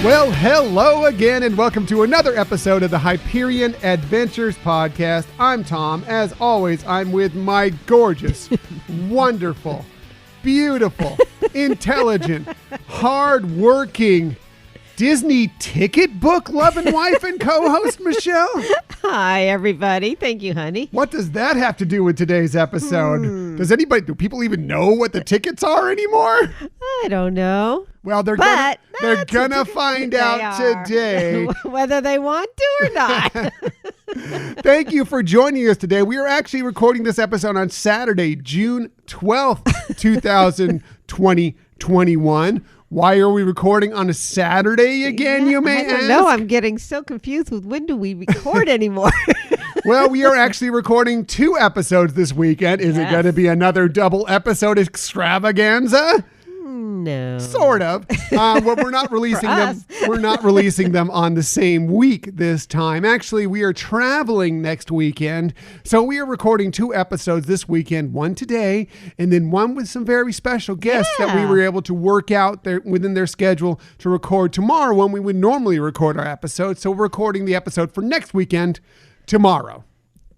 Well, hello again, and welcome to another episode of the Hyperion Adventures Podcast. I'm Tom. As always, I'm with my gorgeous, wonderful, beautiful, intelligent, hard-working, Disney ticket book loving wife and co-host Michelle. Hi, everybody. Thank you, honey. What does that have to do with today's episode? Do people even know what the tickets are anymore? I don't know. Well, they're gonna find out today. Whether they want to or not. Thank you for joining us today. We are actually recording this episode on Saturday, June 12th, 2021. Why are we recording on a Saturday again, you may ask? No, I'm getting so confused with when do we record anymore? Well, we are actually recording 2 episodes this weekend. Is it going to be another double episode extravaganza? No. Sort of. Well, we're not releasing them. We're not releasing them on the same week this time. Actually, we are traveling next weekend. So we are recording 2 episodes this weekend, one today, and then one with some very special guests that we were able to work out within their schedule to record tomorrow when we would normally record our episode. So we're recording the episode for next weekend tomorrow.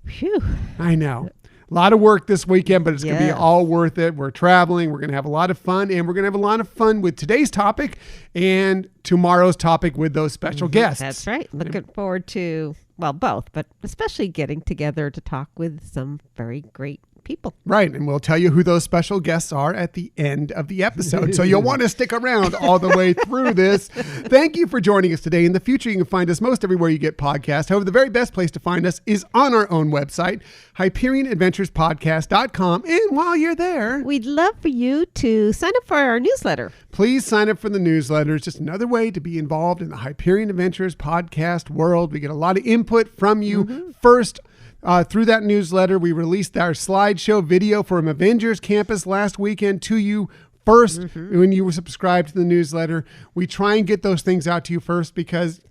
Phew. I know. A lot of work this weekend, but it's going to be all worth it. We're traveling. We're going to have a lot of fun, and we're going to have a lot of fun with today's topic and tomorrow's topic with those special guests. That's right. Looking forward to, well, both, but especially getting together to talk with some very great people. Right, and we'll tell you who those special guests are at the end of the episode. So you'll want to stick around all the way through this. Thank you for joining us today. In the future, you can find us most everywhere you get podcasts. However, the very best place to find us is on our own website, HyperionAdventurespodcast.com. And while you're there, we'd love for you to sign up for our newsletter. Please sign up for the newsletter. It's just another way to be involved in the Hyperion Adventures podcast world. We get a lot of input from you first. Through that newsletter, we released our slideshow video from Avengers Campus last weekend to you first when you were subscribed to the newsletter. We try and get those things out to you first because,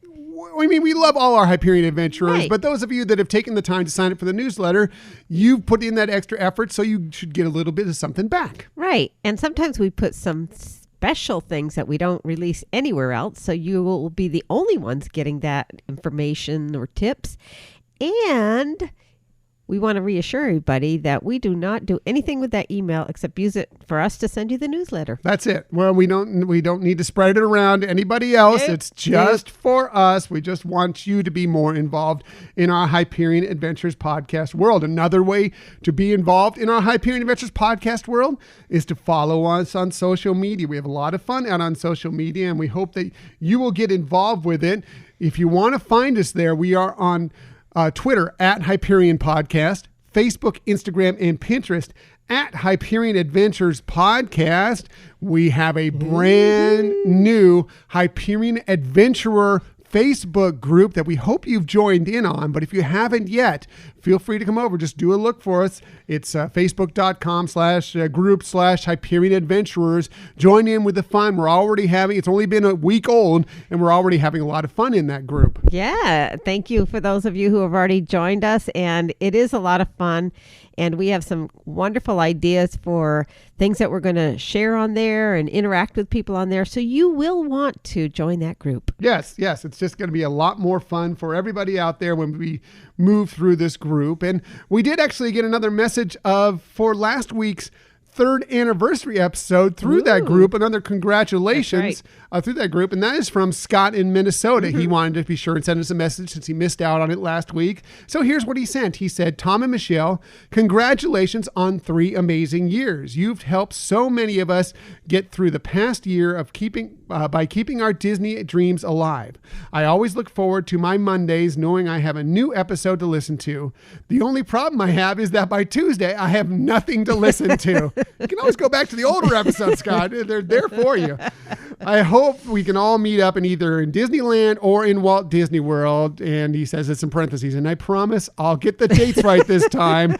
I mean, we love all our Hyperion adventurers, but those of you that have taken the time to sign up for the newsletter, you've put in that extra effort, so you should get a little bit of something back. Right. And sometimes we put some special things that we don't release anywhere else, so you will be the only ones getting that information or tips. And we want to reassure everybody that we do not do anything with that email except use it for us to send you the newsletter. That's it. Well, we don't need to spread it around to anybody else. Nope. It's just for us. We just want you to be more involved in our Hyperion Adventures podcast world. Another way to be involved in our Hyperion Adventures podcast world is to follow us on social media. We have a lot of fun out on social media, and we hope that you will get involved with it. If you want to find us there, we are on Twitter at Hyperion Podcast, Facebook, Instagram, and Pinterest at Hyperion Adventures Podcast. We have a brand new Hyperion Adventurer Facebook group that we hope you've joined in on. But if you haven't yet, feel free to come over. Just do a look for us. It's facebook.com/group/Hyperion Adventurers. Join in with the fun. It's only been a week old, and we're already having a lot of fun in that group. Yeah. Thank you for those of you who have already joined us. And it is a lot of fun. And we have some wonderful ideas for things that we're going to share on there and interact with people on there. So you will want to join that group. Yes. It's just going to be a lot more fun for everybody out there when we move through this group. And we did actually get another message for last week's 3rd anniversary episode through that group. Another congratulations through that group. And that is from Scott in Minnesota. He wanted to be sure and send us a message since he missed out on it last week. So here's what he sent. He said, Tom and Michelle, congratulations on 3 amazing years. You've helped so many of us get through the past year of by keeping our Disney dreams alive. I always look forward to my Mondays knowing I have a new episode to listen to. The only problem I have is that by Tuesday, I have nothing to listen to. You can always go back to the older episodes, Scott. They're there for you. I hope we can all meet up in Disneyland or in Walt Disney World. And he says it's in parentheses. And I promise I'll get the dates right this time.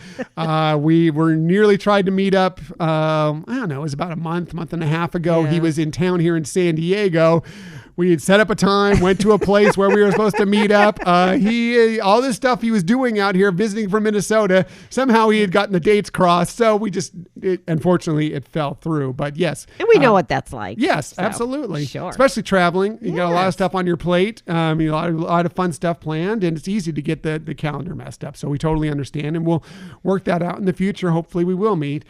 We were nearly tried to meet up. I don't know. It was about a month and a half ago. Yeah. He was in town here in San Diego. We had set up a time, went to a place where we were supposed to meet up. All this stuff he was doing out here visiting from Minnesota, somehow he had gotten the dates crossed. So unfortunately, it fell through. But yes. And we know what that's like. Yes, so, absolutely. Sure. Especially traveling. You got a lot of stuff on your plate. A lot of fun stuff planned, and it's easy to get the calendar messed up. So we totally understand, and we'll work that out in the future. Hopefully we will meet.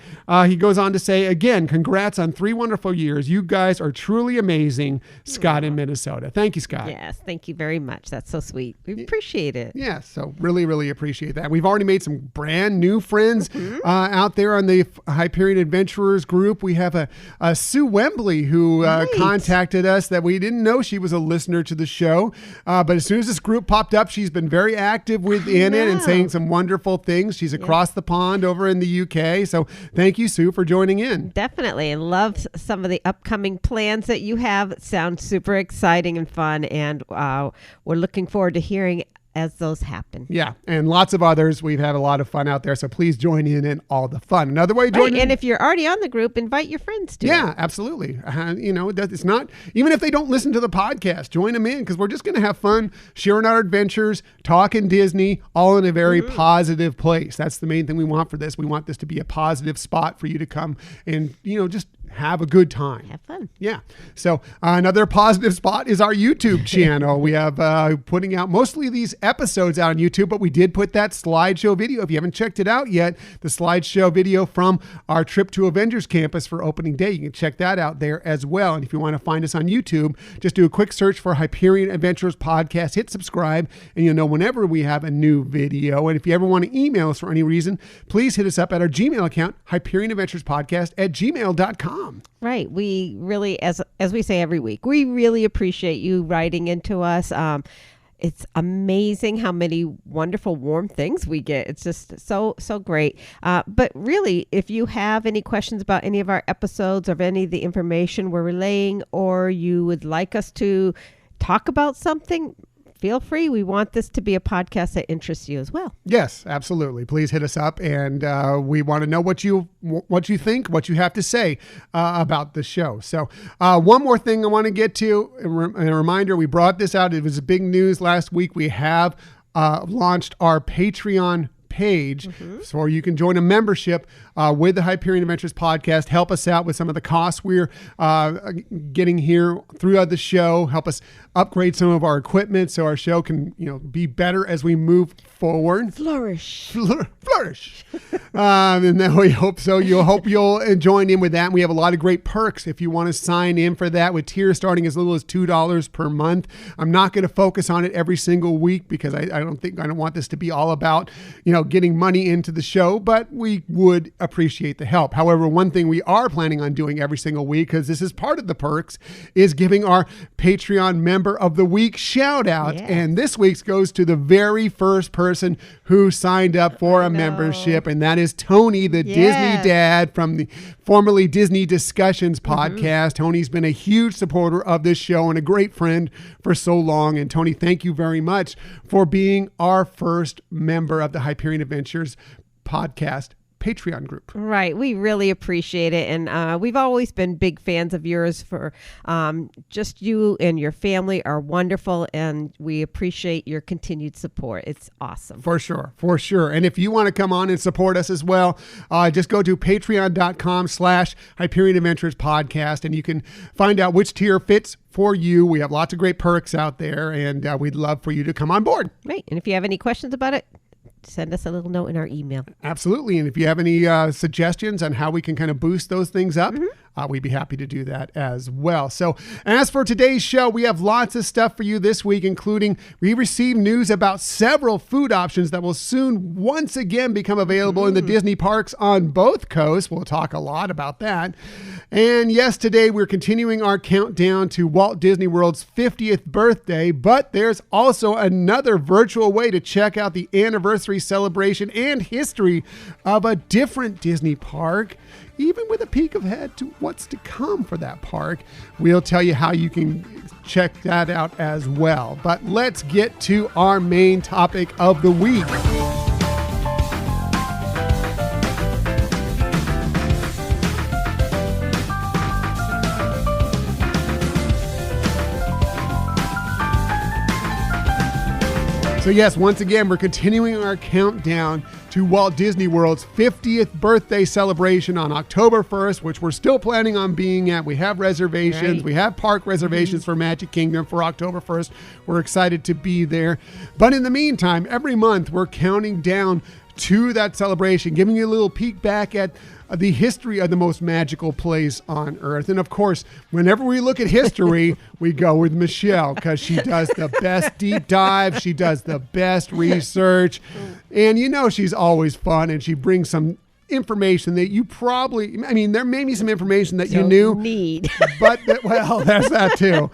He goes on to say, again, congrats on 3 wonderful years. You guys are truly amazing, Scott in Minnesota. Thank you, Scott. Yes, thank you very much. That's so sweet. We appreciate it. Yeah, so really, really appreciate that. We've already made some brand new friends out there on the Hyperion Adventurers group. We have a Sue Wembley who contacted us that we didn't know she was a listener to the show. But as soon as this group popped up, she's been very active within it and saying some wonderful things. She's across the pond over in the UK. So thank you, Sue, for joining in. Definitely. And love some of the upcoming plans that you have. It sounds super exciting and fun. And we're looking forward to hearing as those happen. Yeah, and lots of others. We've had a lot of fun out there, so please join in all the fun. Another way, join in. And if you're already on the group, invite your friends to it. Yeah, absolutely. It's not, even if they don't listen to the podcast, join them in, because we're just going to have fun, sharing our adventures, talking Disney, all in a very positive place. That's the main thing we want for this. We want this to be a positive spot for you to come and, just have a good time. Have fun. Yeah. So another positive spot is our YouTube channel. We have putting out mostly these episodes out on YouTube, but we did put that slideshow video. If you haven't checked it out yet, the slideshow video from our trip to Avengers Campus for opening day, you can check that out there as well. And if you want to find us on YouTube, just do a quick search for Hyperion Adventures Podcast, hit subscribe, and you'll know whenever we have a new video. And if you ever want to email us for any reason, please hit us up at our Gmail account, HyperionAdventuresPodcast@gmail.com. Right. We really, as we say every week, we really appreciate you writing into us. It's amazing how many wonderful, warm things we get. It's just so great. But really, if you have any questions about any of our episodes or any of the information we're relaying, or you would like us to talk about something, feel free. We want this to be a podcast that interests you as well. Yes, absolutely. Please hit us up, and we want to know what you think, what you have to say about the show. So one more thing I want to get to, a reminder, we brought this out. It was big news last week. We have launched our Patreon page, so you can join a membership with the Hyperion Adventures podcast. Help us out with some of the costs we're getting here throughout the show. Help us upgrade some of our equipment so our show can be better as we move forward. Flourish. And then we hope so. Hope you'll join in with that. And we have a lot of great perks if you want to sign in for that, with tiers starting as little as $2 per month. I'm not going to focus on it every single week because I don't want this to be all about getting money into the show, but we would appreciate the help. However, one thing we are planning on doing every single week, because this is part of the perks, is giving our Patreon member of the week shout out. Yeah. And this week's goes to the very first person who signed up for a membership, and that is Tony, the Disney dad from the formerly Disney Discussions podcast. Tony's been a huge supporter of this show and a great friend for so long. And Tony, thank you very much for being our first member of the Hyperion Adventures podcast Patreon group. Right. We really appreciate it. And we've always been big fans of yours. For just you and your family are wonderful, and we appreciate your continued support. It's awesome. For sure. And if you want to come on and support us as well, just go to patreon.com/Hyperion Adventures Podcast, and you can find out which tier fits for you. We have lots of great perks out there, and we'd love for you to come on board. Right. And if you have any questions about it, send us a little note in our email. Absolutely. And if you have any suggestions on how we can kind of boost those things up, we'd be happy to do that as well. So as for today's show, we have lots of stuff for you this week, including we received news about several food options that will soon once again become available in the Disney parks on both coasts. We'll talk a lot about that. And yes, today we're continuing our countdown to Walt Disney World's 50th birthday, but there's also another virtual way to check out the anniversary celebration and history of a different Disney park, even with a peek ahead to what's to come for that park. We'll tell you how you can check that out as well. But let's get to our main topic of the week. So yes, once again, we're continuing our countdown to Walt Disney World's 50th birthday celebration on October 1st, which we're still planning on being at. We have reservations. Right. We have park reservations for Magic Kingdom for October 1st. We're excited to be there. But in the meantime, every month we're counting down to that celebration, giving you a little peek back at the history of the most magical place on earth. And of course, whenever we look at history, we go with Michelle because she does the best deep dive. She does the best research. And you know she's always fun, and she brings some information that you probably, I mean, there may be some information that you knew. Need. But, well, there's that too.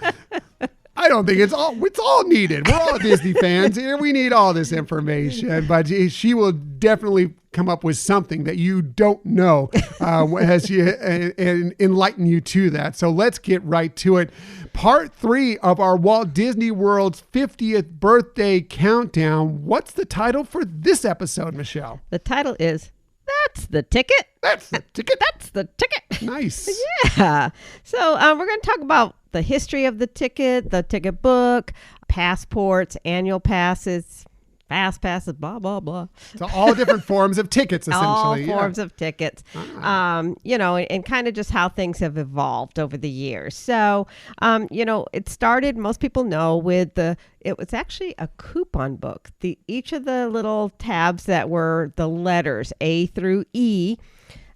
I don't think it's all needed. We're all Disney fans here. We need all this information, but she will definitely come up with something that you don't know as she and enlighten you to that. So let's get right to it. Part 3 of our Walt Disney World's 50th birthday countdown. What's the title for this episode, Michelle? The title is That's the Ticket. That's the ticket. That's the ticket. Nice. Yeah. So we're going to talk about the history of the ticket book, passports, annual passes, fast passes, blah, blah, blah. So all different forms of tickets, essentially. All forms of tickets, and kind of just how things have evolved over the years. So, it started, most people know, with it was actually a coupon book. Each of the little tabs that were the letters A through E.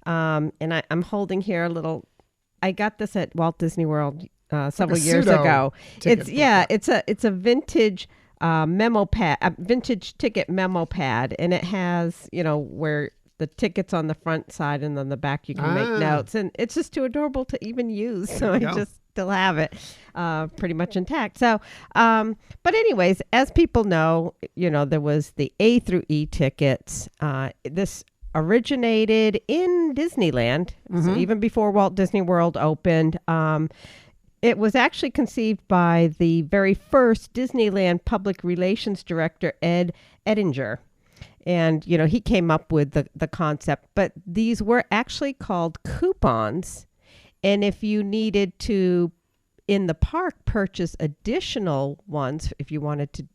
And I'm holding here a little, I got this at Walt Disney World several years ago. It's a vintage memo pad, a vintage ticket memo pad, and it has, where the ticket's on the front side and on the back you can make notes, and it's just too adorable to even use. So I just still have it pretty much intact. So, but anyways, as people know, there was the A through E tickets. This originated in Disneyland, so even before Walt Disney World opened. It was actually conceived by the very first Disneyland public relations director, Ed Ettinger. And, he came up with the concept, but these were actually called coupons. And if you needed to, in the park, purchase additional ones, if you wanted to,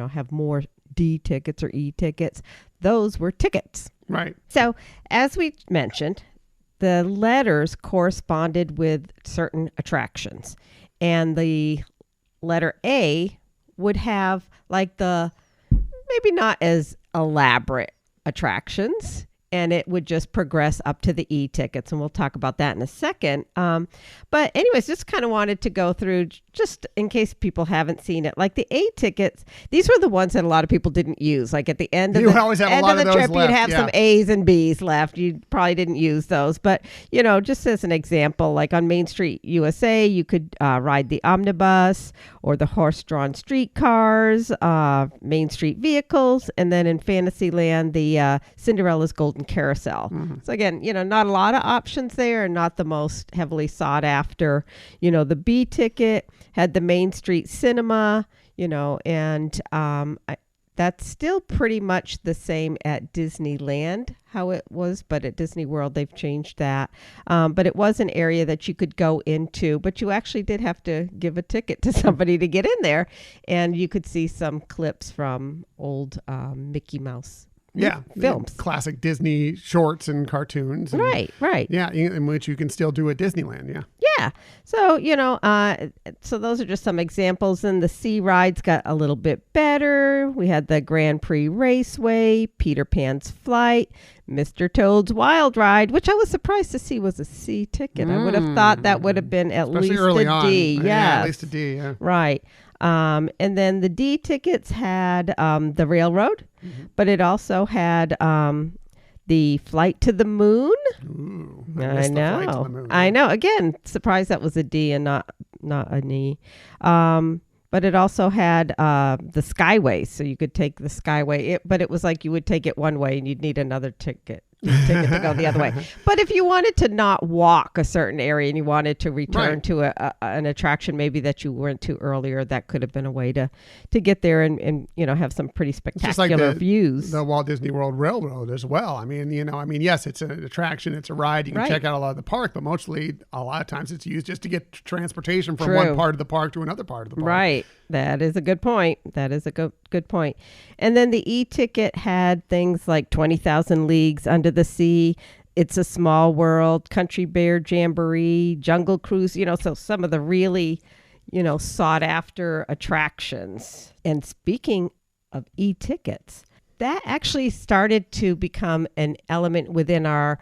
have more D tickets or E tickets, those were tickets. Right. So as we mentioned, the letters corresponded with certain attractions, and the letter A would have like the maybe not as elaborate attractions, and it would just progress up to the E tickets, and we'll talk about that in a second. But anyways, just kind of wanted to go through, just in case people haven't seen it, like the A tickets, these were the ones that a lot of people didn't use. Like at the end of the trip, you'd have some A's and B's left. You probably didn't use those. But, just as an example, like on Main Street USA, you could ride the omnibus or the horse-drawn streetcars, Main Street vehicles, and then in Fantasyland, the Cinderella's Golden Carousel. So again, not a lot of options there, and not the most heavily sought after. The B ticket had the Main Street Cinema, and that's still pretty much the same at Disneyland, how it was, but at Disney World, they've changed that. But it was an area that you could go into, but you actually did have to give a ticket to somebody to get in there. And you could see some clips from old Mickey Mouse films, classic Disney shorts and cartoons. And, right. Yeah, in which you can still do at Disneyland. Yeah. So, so those are just some examples. And the C rides got a little bit better. We had the Grand Prix Raceway, Peter Pan's Flight, Mr. Toad's Wild Ride, which I was surprised to see was a C ticket. I would have thought that would have been especially least early a on. D. Yeah, at least a D, yeah. Right. And then the D tickets had the railroad, but it also had the Flight to the Moon. Ooh, I know. The Flight to the Moon. I know. Again, surprised that was a D and not an E. But it also had the Skyway, so you could take the Skyway. But it was like you would take it one way and you'd need another ticket to go the other way. But if you wanted to not walk a certain area and you wanted to return to an attraction maybe that you went to earlier, that could have been a way to get there and have some pretty spectacular views. The Walt Disney World Railroad as well. I mean, yes, it's an attraction, it's a ride. You can check out a lot of the park, but mostly a lot of times it's used just to get transportation from one part of the park to another part of the park. Right. That is a good point. That is a good Good point. And then the e-ticket had things like 20,000 Leagues Under the Sea, It's a Small World, Country Bear Jamboree, Jungle Cruise, so some of the really, sought after attractions. And speaking of e-tickets, that actually started to become an element within our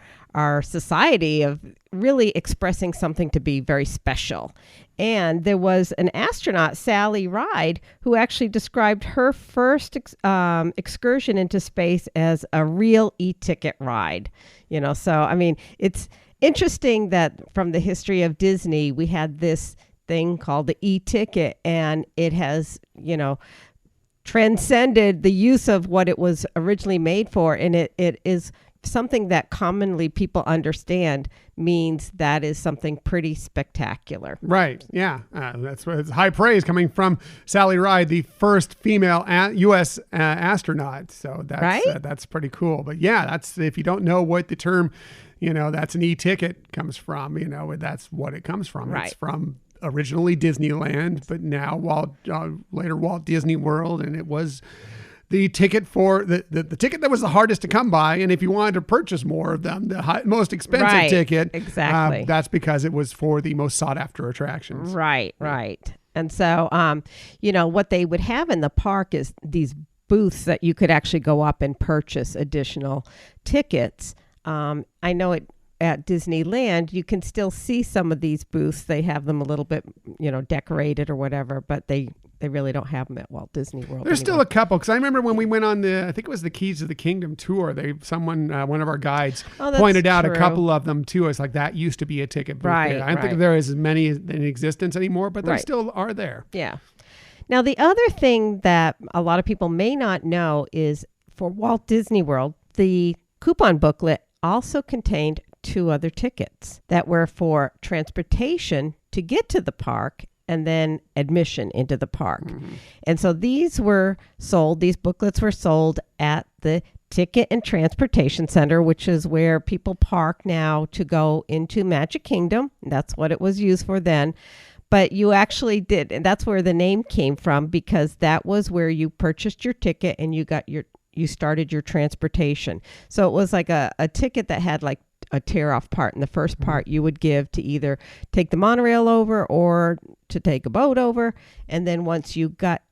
society of really expressing something to be very special. And there was an astronaut, Sally Ride, who actually described her first excursion into space as a real e-ticket ride. So, I mean, it's interesting that from the history of Disney, we had this thing called the e-ticket, and it has, transcended the use of what it was originally made for. And it is something that commonly people understand means that is something pretty spectacular. Right. Yeah. It's high praise coming from Sally Ride, the first female U.S. astronaut. So that's pretty cool. But yeah, that's, if you don't know what the term, that's an e-ticket comes from, that's what it comes from. Right. It's from originally Disneyland, but now later Walt Disney World, and it was the ticket for the ticket that was the hardest to come by. And if you wanted to purchase more of them, the most expensive ticket, exactly, that's because it was for the most sought after attractions. Right. And so, what they would have in the park is these booths that you could actually go up and purchase additional tickets. I know at Disneyland, you can still see some of these booths. They have them a little bit, decorated or whatever, but they really don't have them at Walt Disney World. There's still a couple, because I remember when we went on I think it was the Keys to the Kingdom tour, one of our guides pointed out a couple of them to us, like that used to be a ticket booth. Right, there. I don't think there is as many in existence anymore, but they still are there. Yeah. Now, the other thing that a lot of people may not know is for Walt Disney World, the coupon booklet also contained 2 other tickets that were for transportation to get to the park and then admission into the park. Mm-hmm. And so these booklets were sold at the Ticket and Transportation Center, which is where people park now to go into Magic Kingdom. That's what it was used for then. But you actually did, and that's where the name came from, because that was where you purchased your ticket and you started your transportation. So it was like a ticket that had like a tear-off part. And the first part you would give to either take the monorail over or to take a boat over. And then once you got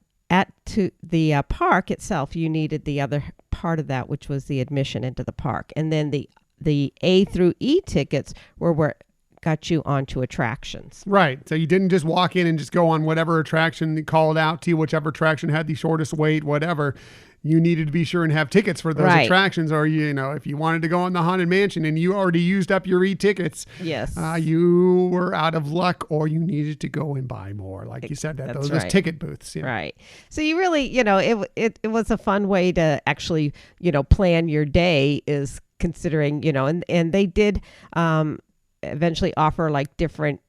to the park itself, you needed the other part of that, which was the admission into the park. And then the A through E tickets were where got you onto attractions. Right. So you didn't just walk in and just go on whatever attraction they called out to you, whichever attraction had the shortest wait, whatever. You needed to be sure and have tickets for those attractions, or if you wanted to go on the Haunted Mansion and you already used up your e-tickets, yes, you were out of luck, or you needed to go and buy more, like you said, those ticket booths. Yeah. Right. So you really, it was a fun way to actually, plan your day, is considering, and they did eventually offer like different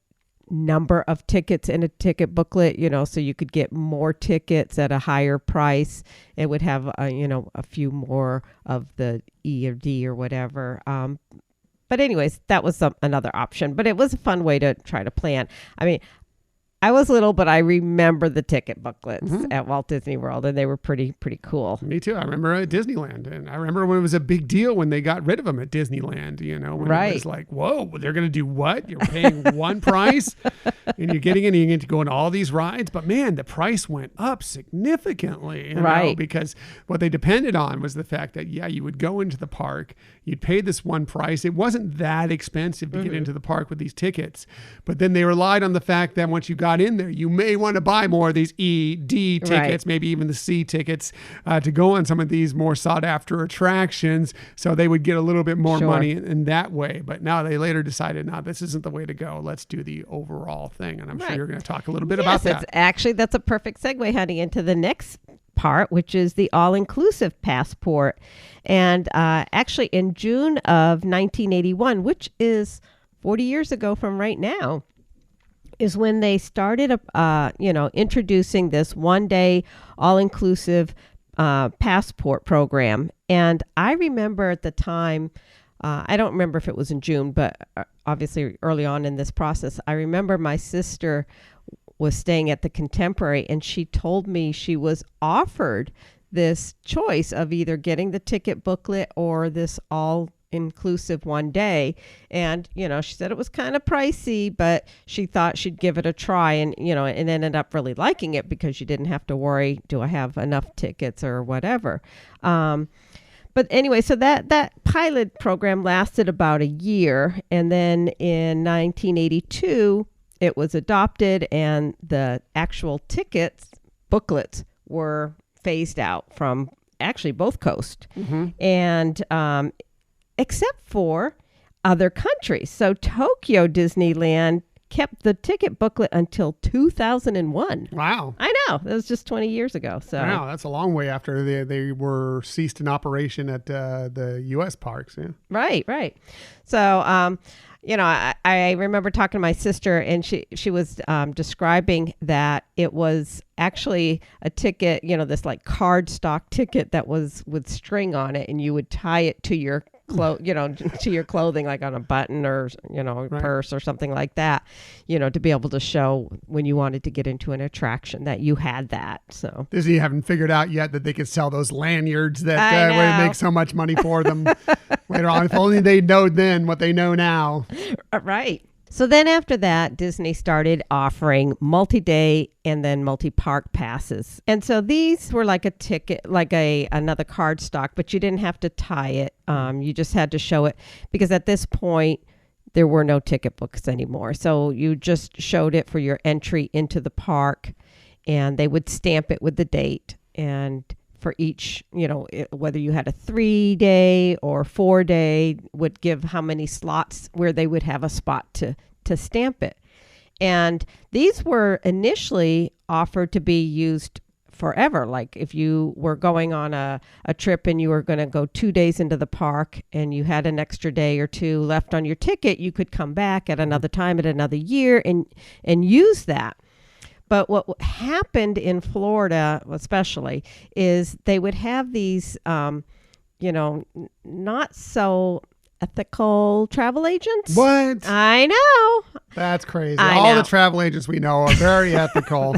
number of tickets in a ticket booklet, so you could get more tickets at a higher price. It would have, a few more of the E or D or whatever. But anyways, that was another option. But it was a fun way to try to plan. I mean, I was little, but I remember the ticket booklets at Walt Disney World, and they were pretty cool. Me too. I remember at Disneyland, and I remember when it was a big deal when they got rid of them at Disneyland, when it was like, whoa, they're going to do what? You're paying one price, and you're getting in, and you get to go on all these rides. But man, the price went up significantly, because what they depended on was the fact that, you would go into the park, you'd pay this one price. It wasn't that expensive to get into the park with these tickets, but then they relied on the fact that once you got in there, you may want to buy more of these E, D tickets, maybe even the C tickets, to go on some of these more sought after attractions. So they would get a little bit more money in that way. But now they later decided, no, this isn't the way to go. Let's do the overall thing. And I'm sure you're going to talk a little bit about that. That's a perfect segue heading into the next part, which is the all-inclusive passport. And actually in June of 1981, which is 40 years ago from right now, is when they started, introducing this one-day all-inclusive passport program. And I remember at the time, I don't remember if it was in June, but obviously early on in this process, I remember my sister was staying at the Contemporary, and she told me she was offered this choice of either getting the ticket booklet or this all-inclusive one day. And, she said it was kind of pricey, but she thought she'd give it a try, and, and ended up really liking it because you didn't have to worry, do I have enough tickets or whatever. But anyway, so that pilot program lasted about a year, and then in 1982, it was adopted, and the actual booklets were phased out from actually both coasts, and except for other countries. So Tokyo Disneyland kept the ticket booklet until 2001. Wow. I know. That was just 20 years ago. So wow, that's a long way after they were ceased in operation at the U.S. parks. Yeah. Right. So, I remember talking to my sister, and she was describing that it was actually a ticket, this like card stock ticket that was with string on it, and you would tie it to your to your clothing, like on a button or, right. purse or something like that, to be able to show when you wanted to get into an attraction that you had that. So Disney haven't figured out yet that they could sell those lanyards that would make so much money for them later on. If only they know then what they know now. Right. So then after that, Disney started offering multi-day and then multi-park passes. And so these were like a ticket, like another card stock, but you didn't have to tie it. You just had to show it, because at this point, there were no ticket books anymore. So you just showed it for your entry into the park, and they would stamp it with the date. And for each, whether you had a 3-day or 4-day, would give how many slots where they would have a spot to stamp it. And these were initially offered to be used forever. Like if you were going on a trip and you were going to go 2 days into the park and you had an extra day or two left on your ticket, you could come back at another time at another year and use that. But what happened in Florida, especially, is they would have these, not so ethical travel agents. What? I know. That's crazy. All the travel agents we know are very ethical.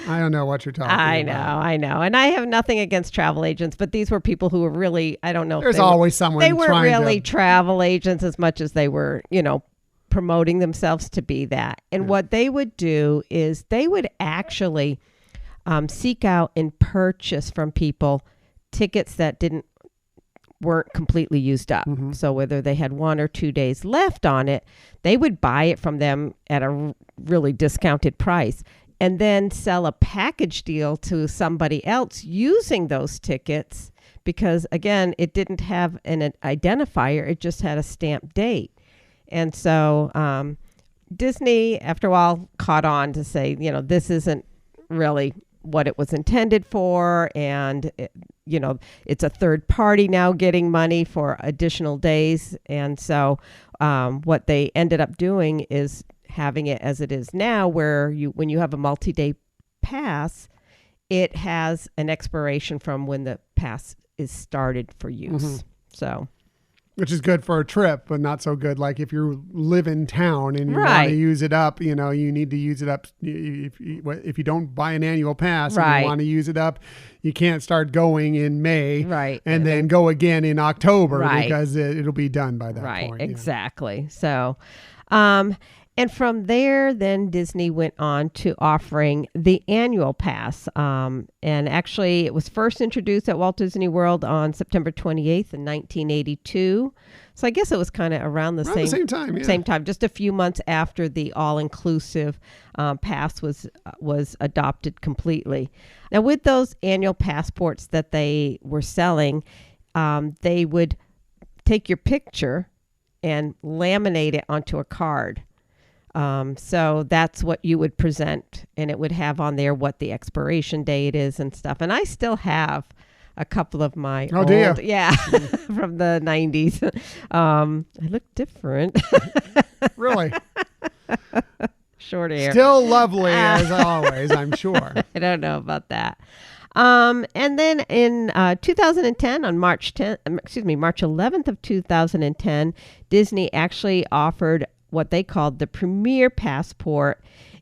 I don't know what you're talking about. I know. And I have nothing against travel agents, but these were people who were really, I don't know. There's always someone They weren't really to... travel agents as much as they were, promoting themselves to be that. And what they would do is they would actually seek out and purchase from people tickets that weren't completely used up. Mm-hmm. So whether they had 1 or 2 days left on it, they would buy it from them at a really discounted price and then sell a package deal to somebody else using those tickets, because again, it didn't have an identifier. It just had a stamped date. And so Disney, after a while, caught on to say, this isn't really what it was intended for. And, it's a third party now getting money for additional days. And so what they ended up doing is having it as it is now, where when you have a multi-day pass, it has an expiration from when the pass is started for use. Mm-hmm. So... Which is good for a trip, but not so good. Like if you live in town and you want to use it up, you need to use it up. If you don't buy an annual pass and you want to use it up, you can't start going in May and then go again in October because it'll be done by that point. Right, exactly. Yeah. So, and from there, then Disney went on to offering the annual pass. And actually, it was first introduced at Walt Disney World on September 28th in 1982. So I guess it was kind of around the same time. Yeah. Same time, just a few months after the all-inclusive pass was adopted completely. Now, with those annual passports that they were selling, they would take your picture and laminate it onto a card. So that's what you would present, and it would have on there what the expiration date is and stuff. And I still have a couple of my old, from the 90s. I look different. Really? Short hair. Still lovely as always, I'm sure. I don't know about that. And then in 2010, on March 11th of 2010, Disney actually offered what they called the Premier Passport.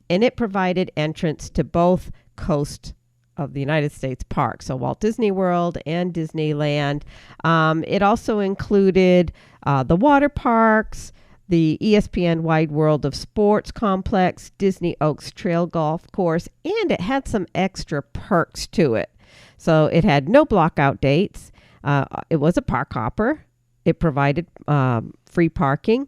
and it provided entrance to both coasts of the United States parks, so Walt Disney World and Disneyland. It also included the water parks, the ESPN Wide World of Sports complex, Disney Oaks Trail Golf Course, and it had some extra perks to it. So it had no blockout dates. It was a park hopper. It provided free parking,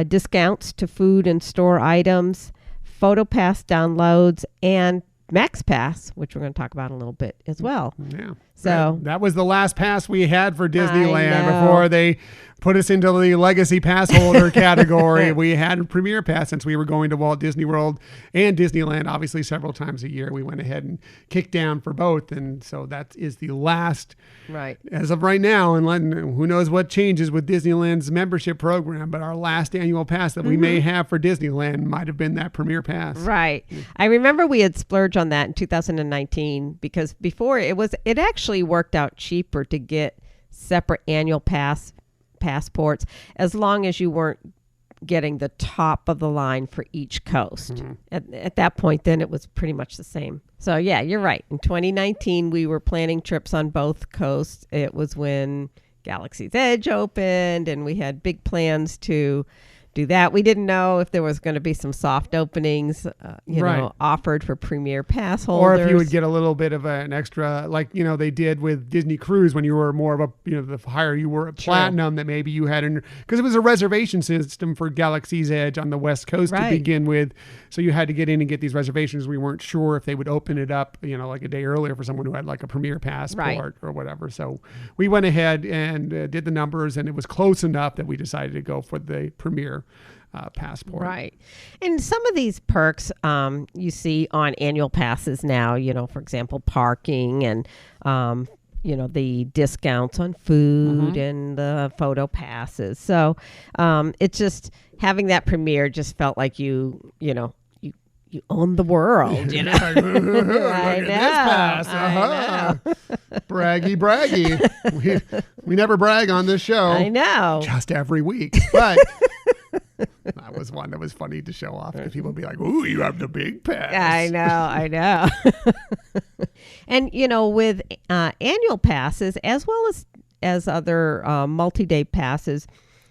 discounts to food and store items, PhotoPass downloads, and Max Pass, which we're going to talk about in a little bit as well. Yeah. So that was the last pass we had for Disneyland before they put us into the legacy pass holder category. We had a premier pass since we were going to Walt Disney World and Disneyland, obviously several times a year. We went ahead and kicked down for both. And so that is the last, right, as of right now, and who knows what changes with Disneyland's membership program, but our last annual pass that we may have for Disneyland might have been that premier pass. Right. I remember we had splurged on that in 2019 because before it actually worked out cheaper to get separate annual passports as long as you weren't getting the top of the line for each coast. At that point, then it was pretty much the same. So yeah, you're right. In 2019, we were planning trips on both coasts. It was when Galaxy's Edge opened and we had big plans to do that. We didn't know if there was going to be some soft openings, offered for premier pass holders. Or if you would get a little bit of an extra, like, they did with Disney Cruise when you were more of a, the higher you were at Platinum, that maybe you had, because it was a reservation system for Galaxy's Edge on the West Coast to begin with. So you had to get in and get these reservations. We weren't sure if they would open it up, like a day earlier for someone who had like a premier passport or whatever. So we went ahead and did the numbers, and it was close enough that we decided to go for the premier passport. Right. And some of these perks you see on annual passes now, for example, parking and, the discounts on food and the photo passes. So it's just having that premiere just felt like you own the world. I know. Braggy. We never brag on this show. I know. Just every week. But that was one that was funny to show off because people would be like, "Ooh, you have the big pass." I know. And with annual passes as well as other multi-day passes,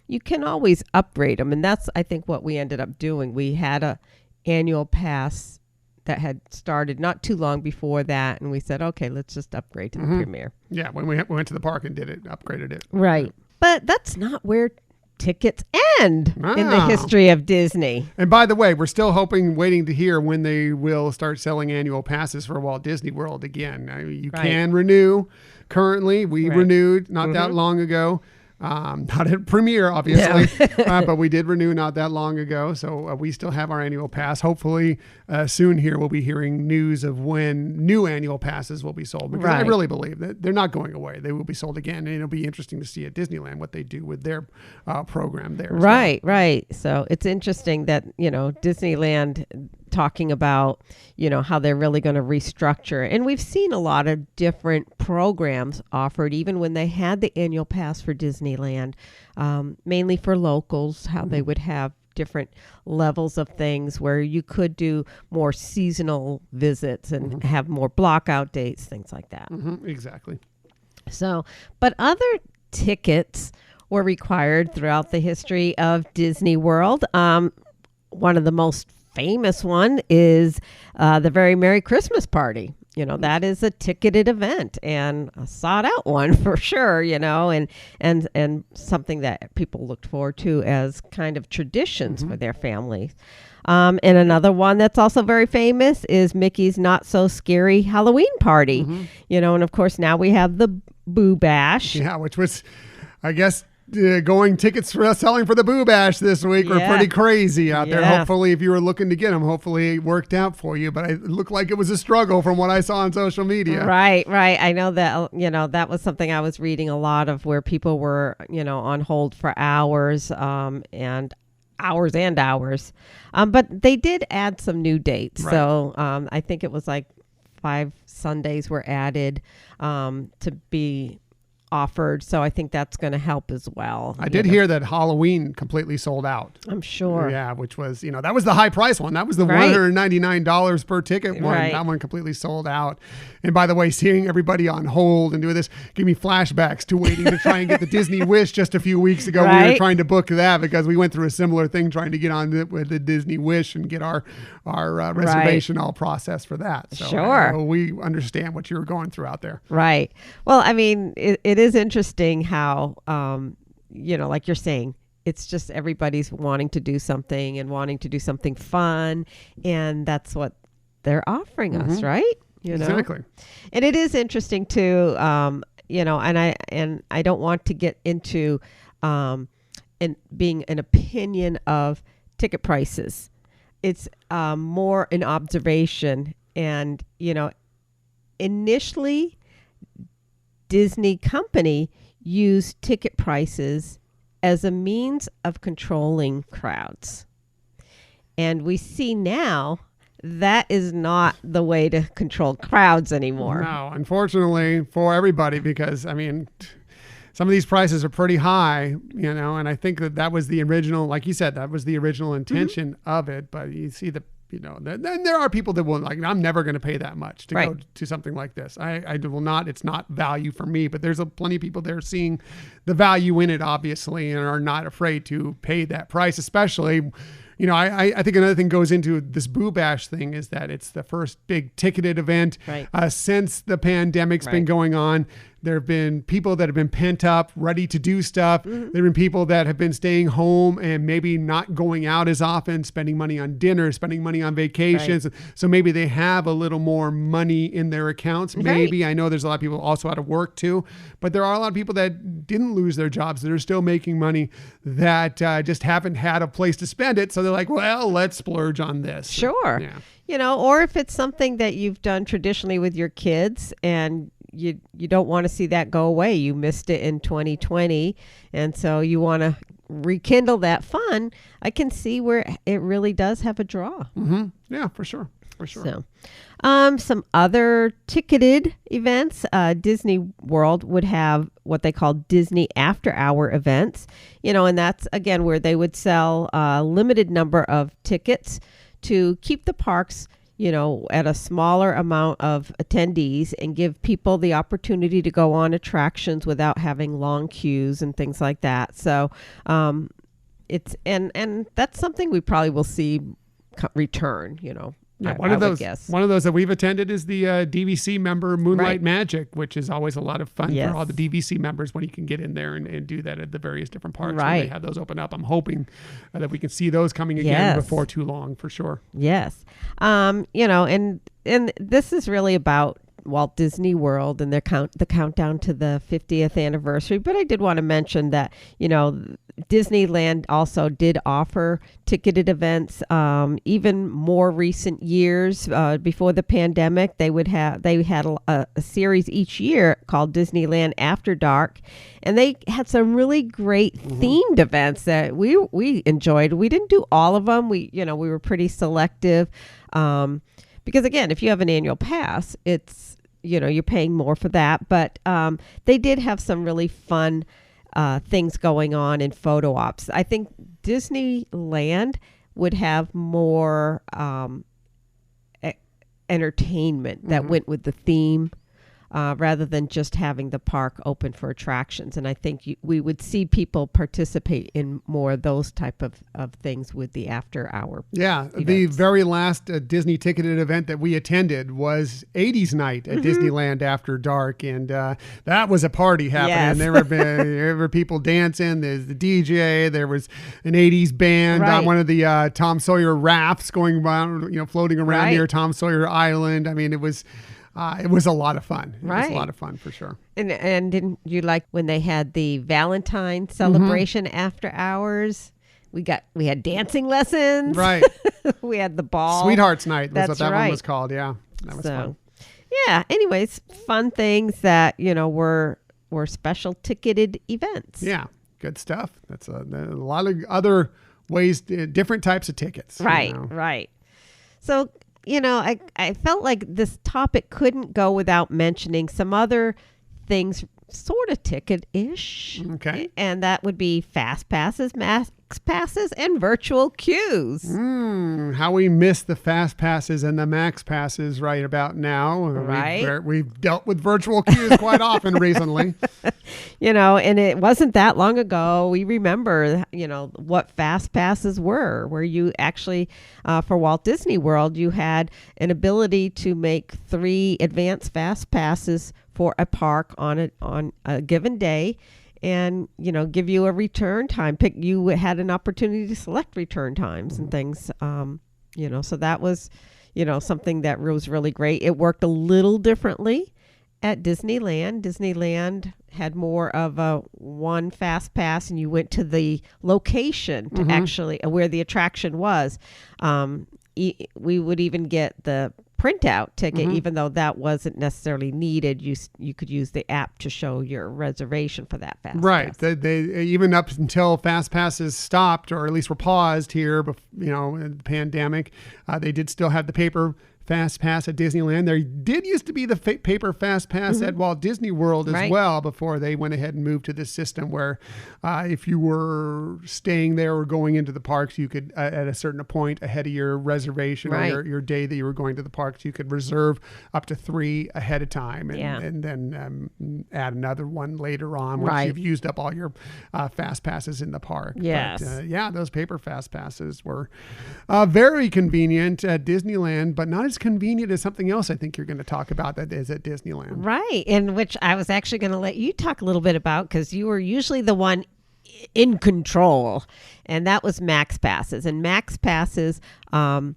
you can always upgrade them, and that's I think what we ended up doing. We had a annual pass that had started not too long before that, and we said, okay, let's just upgrade to the premier. Yeah, when we went to the park and upgraded it. Right. But that's not where tickets end in the history of Disney. And by the way, we're still waiting to hear when they will start selling annual passes for Walt Disney World again. You can renew currently. We renewed not that long ago. Not at premiere, obviously, but we did renew not that long ago. So we still have our annual pass. Hopefully soon here we'll be hearing news of when new annual passes will be sold. Because I really believe that they're not going away. They will be sold again. And it'll be interesting to see at Disneyland what they do with their program there. Right. So it's interesting that, Disneyland talking about, how they're really going to restructure. And we've seen a lot of different programs offered, even when they had the annual pass for Disneyland, mainly for locals, how they would have different levels of things where you could do more seasonal visits and have more blockout dates, things like that. Exactly. So, but other tickets were required throughout the history of Disney World. One of the most famous one is the Very Merry Christmas Party. That is a ticketed event and a sought out one for sure, and something that people looked forward to as kind of traditions for their families. And another one that's also very famous is Mickey's Not So Scary Halloween Party. And of course now we have the Boo Bash. Yeah, which was, I guess, going tickets for selling for the Boo Bash this week were pretty crazy out there. Hopefully, if you were looking to get them, hopefully it worked out for you. But it looked like it was a struggle from what I saw on social media. Right. I know that, that was something I was reading a lot of where people were, on hold for hours and hours. But they did add some new dates. Right. So I think it was like 5 Sundays were added to be offered. So I think that's going to help as well. I did hear that Halloween completely sold out. I'm sure. Yeah, which was, that was the high price one. That was the Right. $199 per ticket one. Right. That one completely sold out. And by the way, seeing everybody on hold and doing this gave me flashbacks to waiting to try and get the Disney Wish just a few weeks ago. We were Right. trying to book that because we went through a similar thing trying to get on with the Disney Wish and get our reservation all processed for that. So Sure. we understand what you were going through out there. Right. Well, I mean, it is interesting how, like you're saying, it's just everybody's wanting to do something and wanting to do something fun. And that's what they're offering us, right? Exactly. And it is interesting too, and I don't want to get into and being an opinion of ticket prices. It's more an observation. And, initially, Disney company used ticket prices as a means of controlling crowds. And we see now that is not the way to control crowds anymore. No, unfortunately for everybody, because some of these prices are pretty high, and I think that was the original, like you said, that was the original intention of it. But you see then there are people that will I'm never going to pay that much to go to something like this. I will not. It's not value for me, but there's plenty of people there seeing the value in it, obviously, and are not afraid to pay that price, especially. I think another thing goes into this Boo Bash thing is that it's the first big ticketed event since the pandemic's been going on. There have been people that have been pent up, ready to do stuff. There have been people that have been staying home and maybe not going out as often, spending money on dinner, spending money on vacations. Right. So maybe they have a little more money in their accounts. Maybe. I know there's a lot of people also out of work too, but there are a lot of people that didn't lose their jobs that are still making money that just haven't had a place to spend it. So they're like, well, let's splurge on this. Sure. Yeah. Or if it's something that you've done traditionally with your kids and you don't want to see that go away. You missed it in 2020. And so you want to rekindle that fun. I can see where it really does have a draw. Mm-hmm. Yeah, for sure. So, some other ticketed events, Disney World would have what they call Disney After Hour events, and that's again where they would sell a limited number of tickets to keep the parks at a smaller amount of attendees and give people the opportunity to go on attractions without having long queues and things like that. So it's and that's something we probably will see return. Yeah, one of those that we've attended is the DVC member Moonlight Magic, which is always a lot of fun for all the DVC members when you can get in there and do that at the various different parks. When they have those open up. I'm hoping that we can see those coming again before too long, for sure. Yes. And this is really about Walt Disney World and the countdown to the 50th anniversary. But I did want to mention that, Disneyland also did offer ticketed events. Even more recent years before the pandemic, they had a series each year called Disneyland After Dark, and they had some really great themed events that we enjoyed. We didn't do all of them. We were pretty selective because again, if you have an annual pass, it's you're paying more for that. But they did have some really fun things going on in photo ops. I think Disneyland would have more entertainment that went with the theme rather than just having the park open for attractions. And I think we would see people participate in more of those type of things with the after hour. Yeah. events. The very last Disney ticketed event that we attended was 80s night at Disneyland After Dark. And that was a party happening. Yes. There were people dancing. There's the DJ. There was an 80s band on one of the Tom Sawyer rafts going around, floating around near Tom Sawyer Island. I mean, it was a lot of fun. It was a lot of fun for sure. And didn't you like when they had the Valentine celebration after hours? We had dancing lessons. Right. We had the ball. Sweethearts Night was That's what that right. one was called. Yeah. That was fun. Yeah. Anyways, fun things that, were special ticketed events. Yeah. Good stuff. That's a lot of other ways, different types of tickets. Right. Right. So, I felt like this topic couldn't go without mentioning some other things sort of ticket-ish. Okay. And that would be fast passes, max passes, and virtual queues. How we miss the fast passes and the max passes right about now. Right. We've dealt with virtual queues quite often recently. And it wasn't that long ago. We remember, what fast passes were, where you actually, for Walt Disney World, you had an ability to make 3 advanced fast passes for a park on a given day, and give you a return time. You had an opportunity to select return times and things. So that was something that was really great. It worked a little differently at Disneyland. Disneyland had more of a one fast pass, and you went to the location to actually where the attraction was. We would even get the printout ticket, even though that wasn't necessarily needed. You could use the app to show your reservation for that fast right. pass. They even up until fast passes stopped, or at least were paused here, in the pandemic, they did still have the paper fast pass at Disneyland. There did used to be the paper fast pass at Walt Disney World as well, before they went ahead and moved to this system where if you were staying there or going into the parks, you could at a certain point ahead of your reservation or your day that you were going to the parks, you could reserve up to 3 ahead of time and then add another one later on once you've used up all your fast passes in the park. Yes. But, those paper fast passes were very convenient at Disneyland, but not as convenient as something else I think you're going to talk about that is at Disneyland. Right. And which I was actually going to let you talk a little bit about, because you were usually the one in control, and that was max passes. And max passes, we're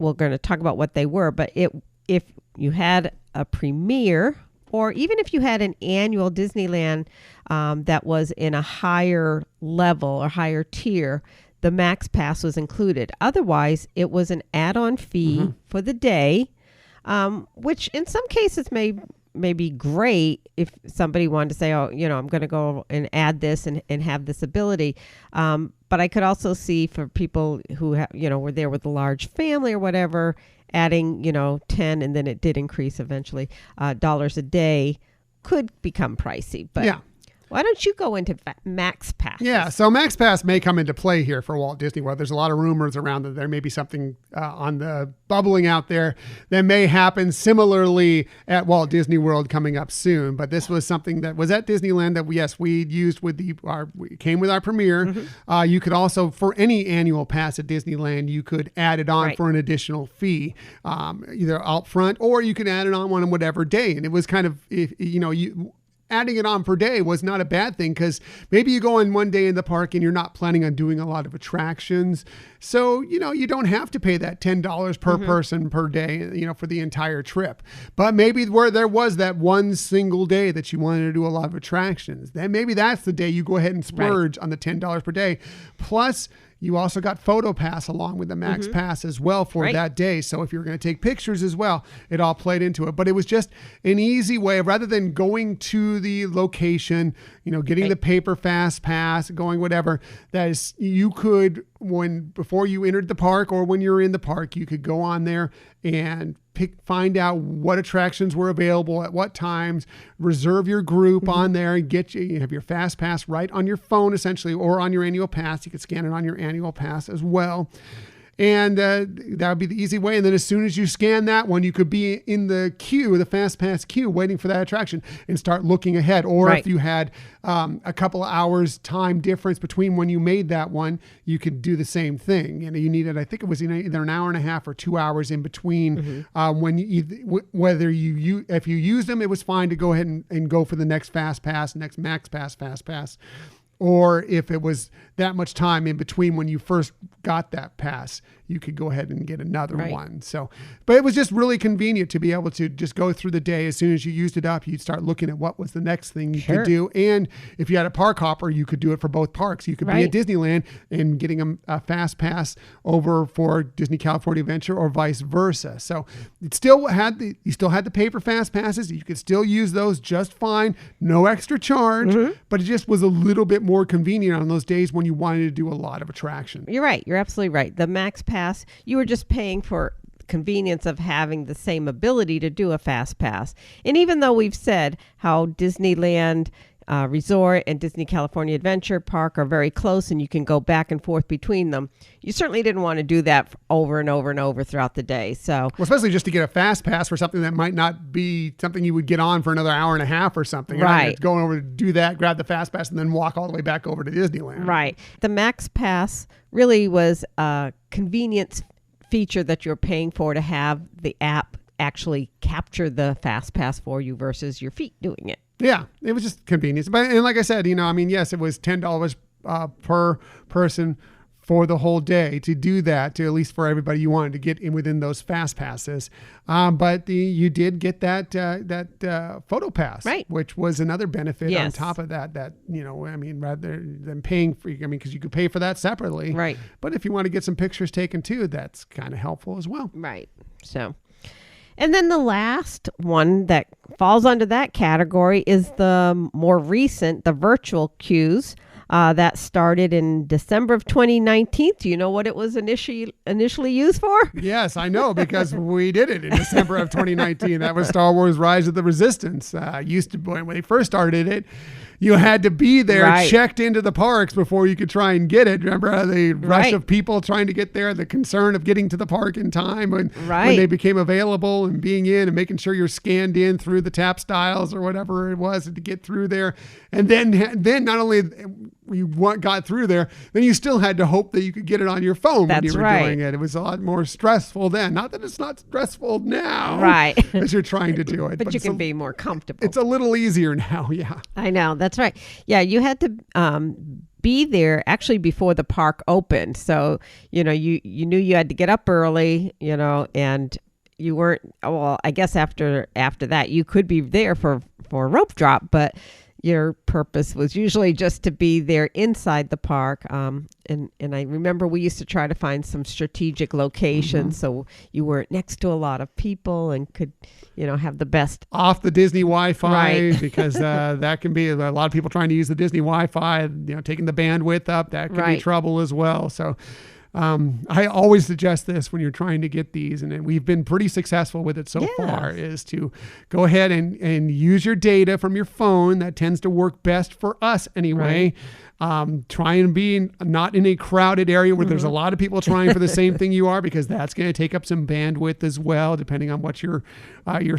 going to talk about what they were, but if you had a premiere, or even if you had an annual Disneyland that was in a higher level or higher tier, the max pass was included. Otherwise, it was an add-on fee for the day, which in some cases may be great if somebody wanted to say, I'm going to go and add this and have this ability. But I could also see for people who were there with a large family or whatever, adding 10, and then it did increase eventually, dollars a day could become pricey. But yeah. Why don't you go into Max Pass? Yeah, so Max Pass may come into play here for Walt Disney World. There's a lot of rumors around that there may be something on the bubbling out there that may happen similarly at Walt Disney World coming up soon. But this was something that was at Disneyland that we used with we came with our premiere. You could also, for any annual pass at Disneyland, you could add it on for an additional fee, either out front, or you could add it on whatever day. And it was kind of, adding it on per day was not a bad thing, because maybe you go in one day in the park and you're not planning on doing a lot of attractions. So, you don't have to pay that $10 per person per day, for the entire trip. But maybe where there was that one single day that you wanted to do a lot of attractions, then maybe that's the day you go ahead and splurge on the $10 per day. Plus, you also got Photo Pass along with the Max Pass as well for that day. So if you're going to take pictures as well, it all played into it. But it was just an easy way of, rather than going to the location, getting the paper Fast Pass, going whatever, that is, you could, before you entered the park or when you're in the park, you could go on there and find out what attractions were available at what times, reserve your group on there, and you have your Fast Pass right on your phone essentially, or on your annual pass. You could scan it on your annual pass as well. And that would be the easy way. And then as soon as you scan that one, you could be in the queue, the Fast Pass queue, waiting for that attraction and start looking ahead. Or if you had a couple of hours time difference between when you made that one, you could do the same thing. You needed, I think it was either an hour and a half or 2 hours in between when if you used them, it was fine to go ahead and go for the next Fast Pass, next Max Pass, Fast Pass. Or if it was that much time in between when you first got that pass, you could go ahead and get another one. So, but it was just really convenient to be able to just go through the day. As soon as you used it up, you'd start looking at what was the next thing you could do. And if you had a park hopper, you could do it for both parks. You could be at Disneyland and getting a fast pass over for Disney California Adventure, or vice versa. So you still had the paper fast passes. You could still use those just fine, no extra charge, but it just was a little bit more convenient on those days when you wanted to do a lot of attraction. You're right. You're absolutely right. The Max Pass, you were just paying for convenience of having the same ability to do a fast pass. And even though we've said how Disneyland Resort and Disney California Adventure Park are very close and you can go back and forth between them, you certainly didn't want to do that over and over and over throughout the day. So, well, especially just to get a fast pass for something that might not be something you would get on for another hour and a half or something. Right. Going over to do that, grab the fast pass, and then walk all the way back over to Disneyland. Right. The Max Pass really was a convenience feature that you're paying for to have the app actually capture the fast pass for you versus your feet doing it. Yeah, it was just convenience. But and like I said, yes, it was $10 per person for the whole day to do that, to at least for everybody you wanted to get in within those fast passes. But you did get that photo pass, right, which was another benefit yes. on top of that, rather than paying for, because you could pay for that separately. Right. But if you want to get some pictures taken too, that's kind of helpful as well. Right. So, and then the last one that falls under that category is the more recent, the virtual queues. That started in December of 2019. Do you know what it was initially used for? Yes, I know, because we did it in December of 2019. That was Star Wars Rise of the Resistance. When they first started it, you had to be there, right, checked into the parks before you could try and get it. Remember the rush right, of people trying to get there, the concern of getting to the park in time when right, they became available, and being in and making sure you're scanned in through the tap styles or whatever it was to get through there. And then not only you got through there, then you still had to hope that you could get it on your phone when you were doing it. It was a lot more stressful then. Not that it's not stressful now, right, as you're trying to do it. but you can be more comfortable. It's a little easier now, yeah. I know, that's right. Yeah, you had to be there actually before the park opened. So, you knew you had to get up early, and you weren't, well, I guess after that, you could be there for a rope drop, but your purpose was usually just to be there inside the park. And I remember we used to try to find some strategic locations, mm-hmm, so you weren't next to a lot of people and could, have the best off the Disney Wi-Fi, right, because that can be a lot of people trying to use the Disney Wi-Fi, taking the bandwidth up, that can right, be trouble as well. So I always suggest this when you're trying to get these, and we've been pretty successful with it so far, is to go ahead and use your data from your phone. That tends to work best for us anyway. Right. Try and be not in a crowded area where, mm-hmm, there's a lot of people trying for the same thing you are, because that's going to take up some bandwidth as well, depending on what your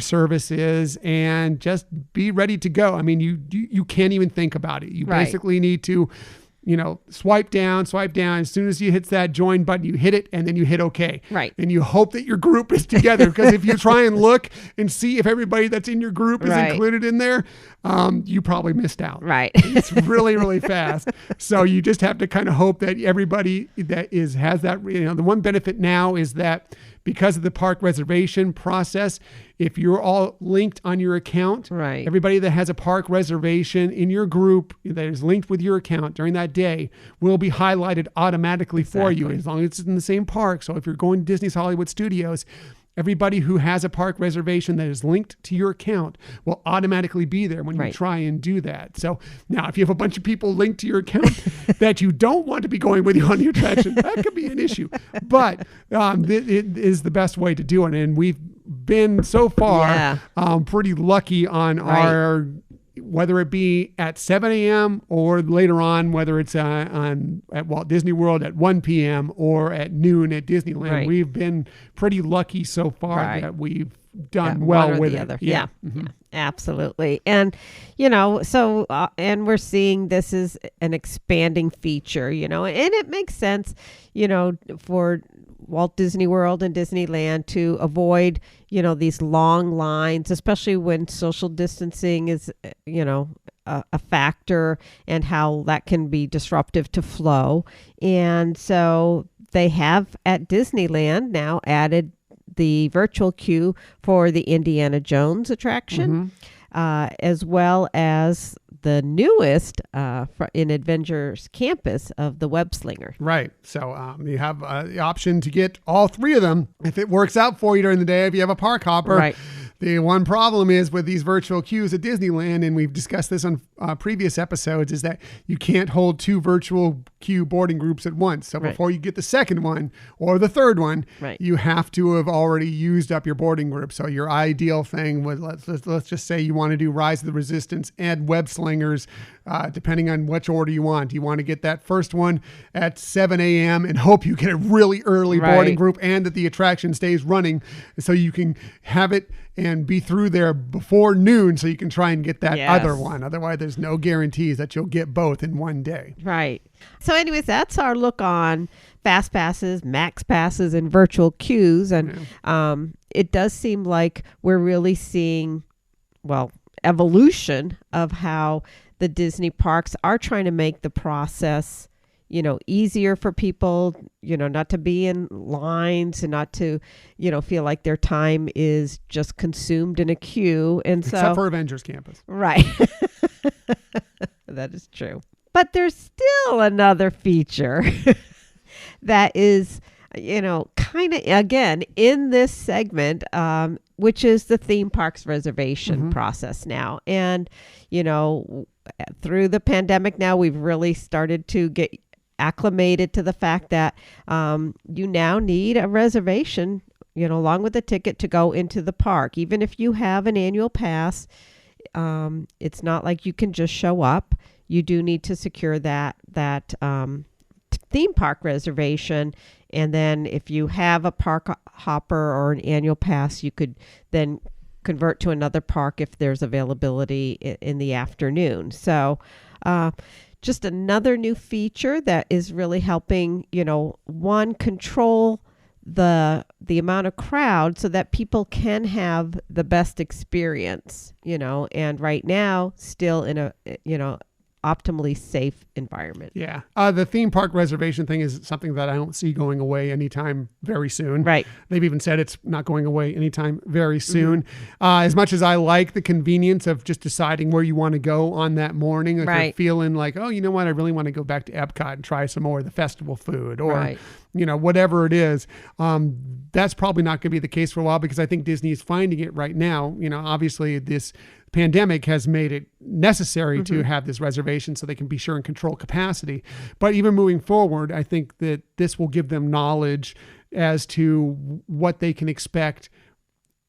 service is, and just be ready to go. I mean, you can't even think about it. You basically need to swipe down. As soon as you hit that join button, you hit it, and then you hit OK. Right. And you hope that your group is together, because if you try and look and see if everybody that's in your group is right, included in there, you probably missed out. Right. It's really, really fast. So you just have to kind of hope that everybody that has that, the one benefit now is that because of the park reservation process, if you're all linked on your account, right, everybody that has a park reservation in your group that is linked with your account during that day will be highlighted automatically for you, as long as it's in the same park. So if you're going to Disney's Hollywood Studios, everybody who has a park reservation that is linked to your account will automatically be there when you try and do that. So now, if you have a bunch of people linked to your account that you don't want to be going with you on the attraction, that could be an issue. But it is the best way to do it. And we've been so far pretty lucky on our, whether it be at 7 a.m. or later on, whether it's at Walt Disney World at 1 p.m. or at noon at Disneyland. Right. We've been pretty lucky so far that we've done well with it. Other. Yeah. Mm-hmm. Yeah, absolutely. And, and we're seeing this is an expanding feature, and it makes sense, for Walt Disney World and Disneyland to avoid, these long lines, especially when social distancing is, a factor, and how that can be disruptive to flow. And so they have at Disneyland now added the virtual queue for the Indiana Jones attraction, as well as the newest in Adventures Campus of the Web Slinger. Right. So you have the option to get all three of them if it works out for you during the day. If you have a park hopper, The one problem is with these virtual queues at Disneyland, and we've discussed this on previous episodes, is that you can't hold 2 virtual queue boarding groups at once. So before you get the second one or the third one, you have to have already used up your boarding group. So your ideal thing was, let's just say you want to do Rise of the Resistance and Web Slingers, depending on which order you want. You want to get that first one at 7 a.m. and hope you get a really early boarding group and that the attraction stays running so you can have it and be through there before noon so you can try and get that other one. Otherwise, there's no guarantees that you'll get both in one day. Right. So anyways, that's our look on fast passes, max passes, and virtual queues. And it does seem like we're really seeing, evolution of how the Disney parks are trying to make the process easier for people, not to be in lines and not to, feel like their time is just consumed in a queue. And Except for Avengers Campus. Right. That is true. But there's still another feature that is, kind of, again, in this segment, which is the theme parks reservation process now. And, through the pandemic now, we've really started to get acclimated to the fact that you now need a reservation, along with a ticket to go into the park. Even if you have an annual pass, it's not like you can just show up. You do need to secure that theme park reservation. And then if you have a park hopper or an annual pass, you could then convert to another park if there's availability in the afternoon. So just another new feature that is really helping, one, control the amount of crowd so that people can have the best experience, and right now still in a, optimally safe environment. Yeah. The theme park reservation thing is something that I don't see going away anytime very soon. Right. They've even said it's not going away anytime very soon. As much as I like the convenience of just deciding where you want to go on that morning, if you're feeling like, oh, you know what, I really want to go back to Epcot and try some more of the festival food or, whatever it is, that's probably not going to be the case for a while because I think Disney is finding it right now. Obviously this pandemic has made it necessary to have this reservation so they can be sure and control capacity. But even moving forward, I think that this will give them knowledge as to what they can expect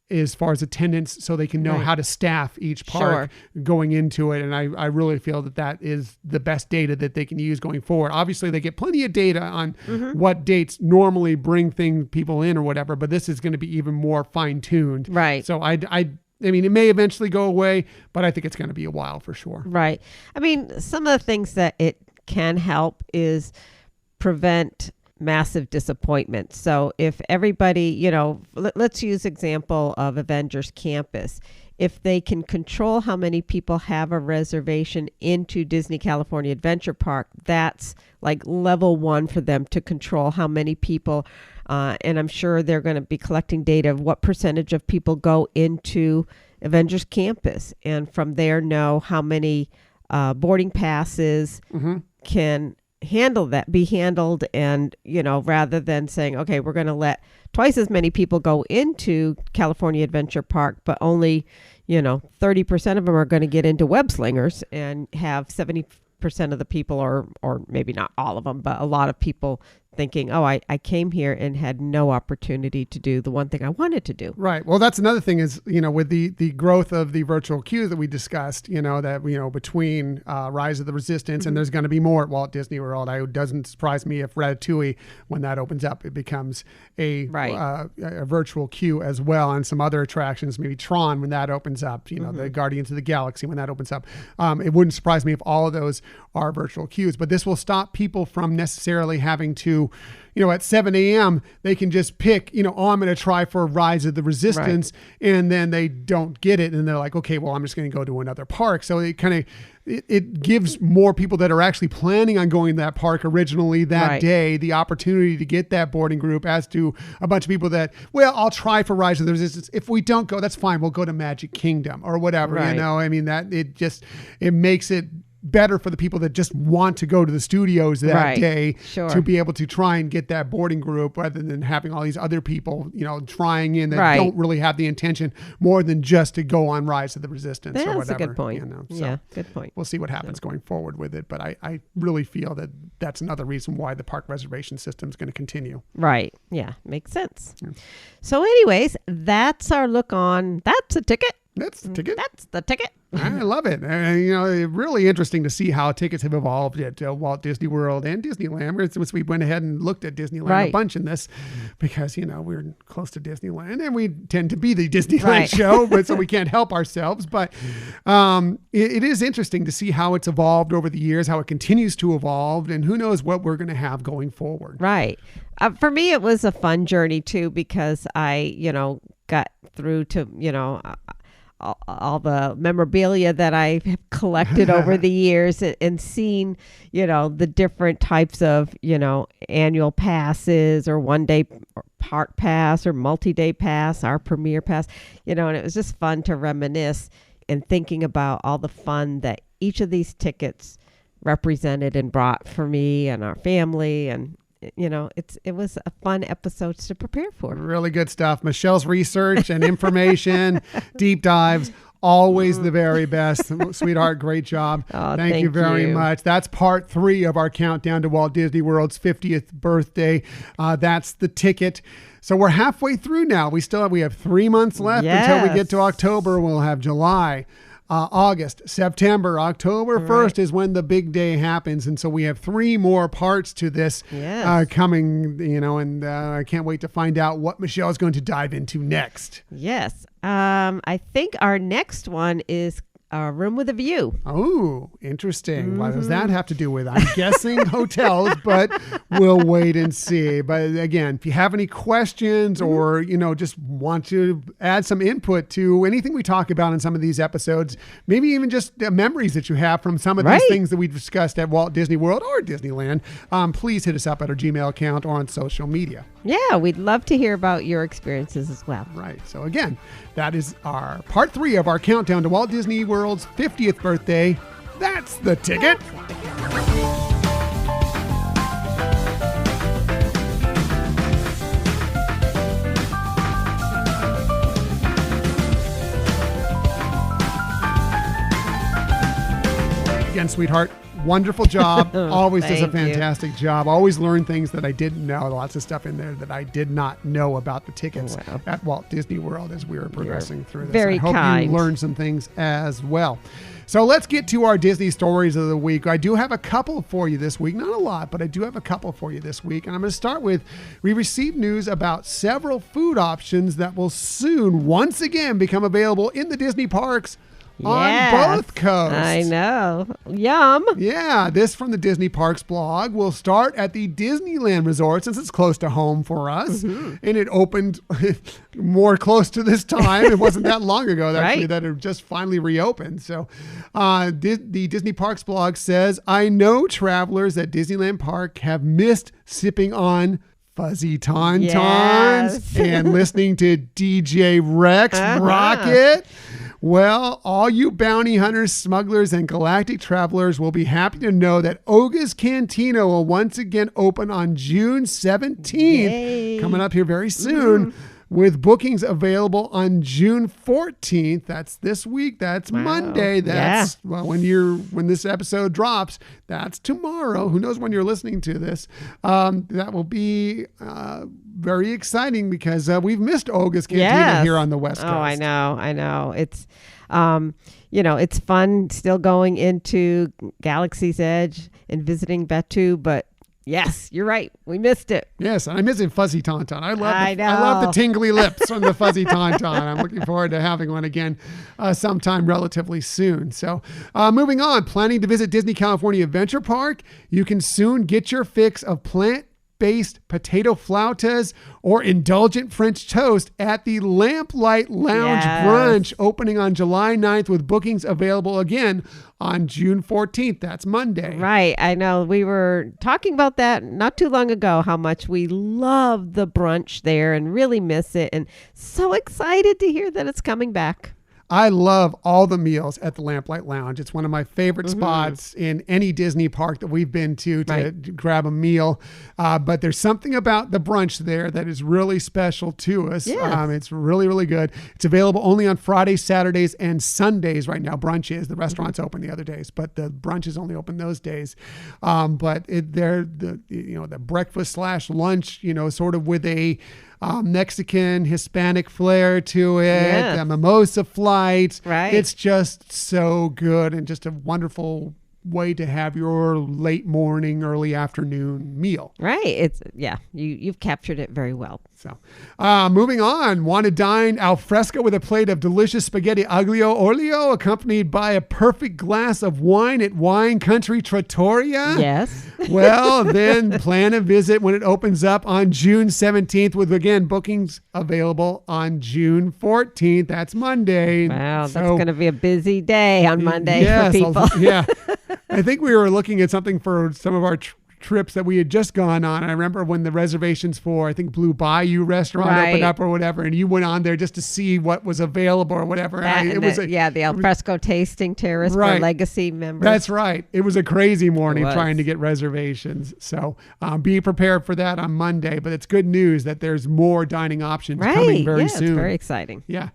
as far as attendance so they can know how to staff each park going into it. And I really feel that is the best data that they can use going forward. Obviously, they get plenty of data on what dates normally bring people in or whatever, but this is going to be even more fine-tuned. Right. So I mean, it may eventually go away, but I think it's going to be a while for sure. Right. I mean, some of the things that it can help is prevent massive disappointment. So if everybody, let's use example of Avengers Campus. If they can control how many people have a reservation into Disney California Adventure Park, that's like level 1 for them to control how many people. And I'm sure they're going to be collecting data of what percentage of people go into Avengers Campus. And from there know how many boarding passes can be handled. And, rather than saying, okay, we're going to let twice as many people go into California Adventure Park, but only, 30% of them are going to get into Web Slingers and have 70% of the people, or maybe not all of them, but a lot of people thinking, oh, I came here and had no opportunity to do the one thing I wanted to do. Right. Well, that's another thing is, with the growth of the virtual queues that we discussed, that, between Rise of the Resistance and there's going to be more at Walt Disney World. It doesn't surprise me if Ratatouille, when that opens up, it becomes a virtual queue as well. And some other attractions, maybe Tron, when that opens up, the Guardians of the Galaxy, when that opens up. It wouldn't surprise me if all of those are virtual queues, but this will stop people from necessarily having to, at 7 a.m., they can just pick, I'm going to try for Rise of the Resistance, and then they don't get it. And they're like, okay, well, I'm just going to go to another park. So it kind of, it gives more people that are actually planning on going to that park originally that day the opportunity to get that boarding group, as to a bunch of people that, well, I'll try for Rise of the Resistance. If we don't go, that's fine. We'll go to Magic Kingdom or whatever, I mean, that it makes it better for the people that just want to go to the studios that day Sure. to be able to try and get that boarding group rather than having all these other people, trying in that don't really have the intention more than just to go on Rise of the Resistance or whatever. That's a good point. So good point. we'll see what happens going forward with it. But I really feel that that's another reason why the park reservation system is going to continue. Right. Yeah. Makes sense. Yeah. So anyways, that's our look on That's a Ticket. That's the ticket. That's the ticket. I love it. Really interesting to see how tickets have evolved at Walt Disney World and Disneyland. We went ahead and looked at Disneyland a bunch in this because, we're close to Disneyland and we tend to be the Disneyland show, but so we can't help ourselves. But it is interesting to see how it's evolved over the years, how it continues to evolve, and who knows what we're going to have going forward. Right. For me, it was a fun journey, too, because I, got through to, all the memorabilia that I have collected over the years and seen, the different types of, annual passes or one-day park pass or multi-day pass, our premier pass, and it was just fun to reminisce and thinking about all the fun that each of these tickets represented and brought for me and our family. And it was a fun episode to prepare for. Really good stuff. Michelle's research and information, deep dives, always the very best. Sweetheart, great job. Oh, thank you very much. That's part 3 of our countdown to Walt Disney World's 50th birthday. That's the ticket. So we're halfway through now. We have 3 months left until we get to October. We'll have July, August, September, October 1st is when the big day happens. And so we have 3 more parts to this coming, and I can't wait to find out what Michelle is going to dive into next. Yes. I think our next one is Room with a View. Oh, interesting. Mm-hmm. What does that have to do with? I'm guessing hotels, but we'll wait and see. But again, if you have any questions or, just want to add some input to anything we talk about in some of these episodes, maybe even just memories that you have from some of these things that we discussed at Walt Disney World or Disneyland, please hit us up at our Gmail account or on social media. Yeah, we'd love to hear about your experiences as well. Right. So again, that is our part 3 of our countdown to Walt Disney World's 50th birthday. That's the ticket. Again, sweetheart, wonderful job. Always does a fantastic job. Always learn things that I didn't know. Lots of stuff in there that I did not know about the tickets at Walt Disney World as we were progressing through this. Very kind. I hope you learned some things as well. So let's get to our Disney stories of the week. I do have a couple for you this week. Not a lot, but I do have a couple for you this week. And I'm going to start with, we received news about several food options that will soon once again become available in the Disney parks on both coasts. I know. Yum. Yeah, this from the Disney Parks blog will start at the Disneyland Resort since it's close to home for us. Mm-hmm. And it opened more close to this time. It wasn't that long ago actually that it just finally reopened. So the Disney Parks blog says, I know travelers at Disneyland Park have missed sipping on fuzzy tauntauns and listening to DJ Rex Rocket. Well, all you bounty hunters, smugglers, and galactic travelers will be happy to know that Oga's Cantina will once again open on June 17th, coming up here very soon, with bookings available on June 14th. That's this week. That's Monday. That's when this episode drops. That's tomorrow. Who knows when you're listening to this? That will be very exciting because we've missed Oga's Cantina here on the West Coast. Oh, I know. It's it's fun still going into Galaxy's Edge and visiting Batuu, but yes, you're right. We missed it. Yes, I'm missing Fuzzy Tauntaun. I love the tingly lips from the Fuzzy Tauntaun. I'm looking forward to having one again sometime relatively soon. So moving on, planning to visit Disney California Adventure Park? You can soon get your fix of plant-based potato flautas or indulgent French toast at the Lamplight Lounge Brunch, opening on July 9th with bookings available again on June 14th. That's Monday. Right. I know. We were talking about that not too long ago, how much we love the brunch there and really miss it. And so excited to hear that it's coming back. I love all the meals at the Lamplight Lounge. It's one of my favorite spots in any Disney park that we've been to grab a meal. But there's something about the brunch there that is really special to us. Yes. It's really, really good. It's available only on Fridays, Saturdays, and Sundays right now. Brunch is. The restaurant's open the other days, but the brunch is only open those days. But the breakfast / lunch, sort of with a Mexican, Hispanic flair to it, a mimosa flight. Right. It's just so good and just a wonderful way to have your late morning, early afternoon meal. Right. You've captured it very well. So, moving on, want to dine al fresco with a plate of delicious spaghetti aglio olio accompanied by a perfect glass of wine at Wine Country Trattoria? Yes. Well, then plan a visit when it opens up on June 17th with, again, bookings available on June 14th. That's Monday. Wow, that's going to be a busy day on Monday for people. Yeah. I think we were looking at something for some of our trips that we had just gone on. And I remember when the reservations for, I think, Blue Bayou restaurant opened up or whatever, and you went on there just to see what was available or whatever. The al fresco tasting terrace for legacy members. That's right. It was a crazy morning trying to get reservations. So be prepared for that on Monday. But it's good news that there's more dining options coming very soon. It's very exciting. Yeah.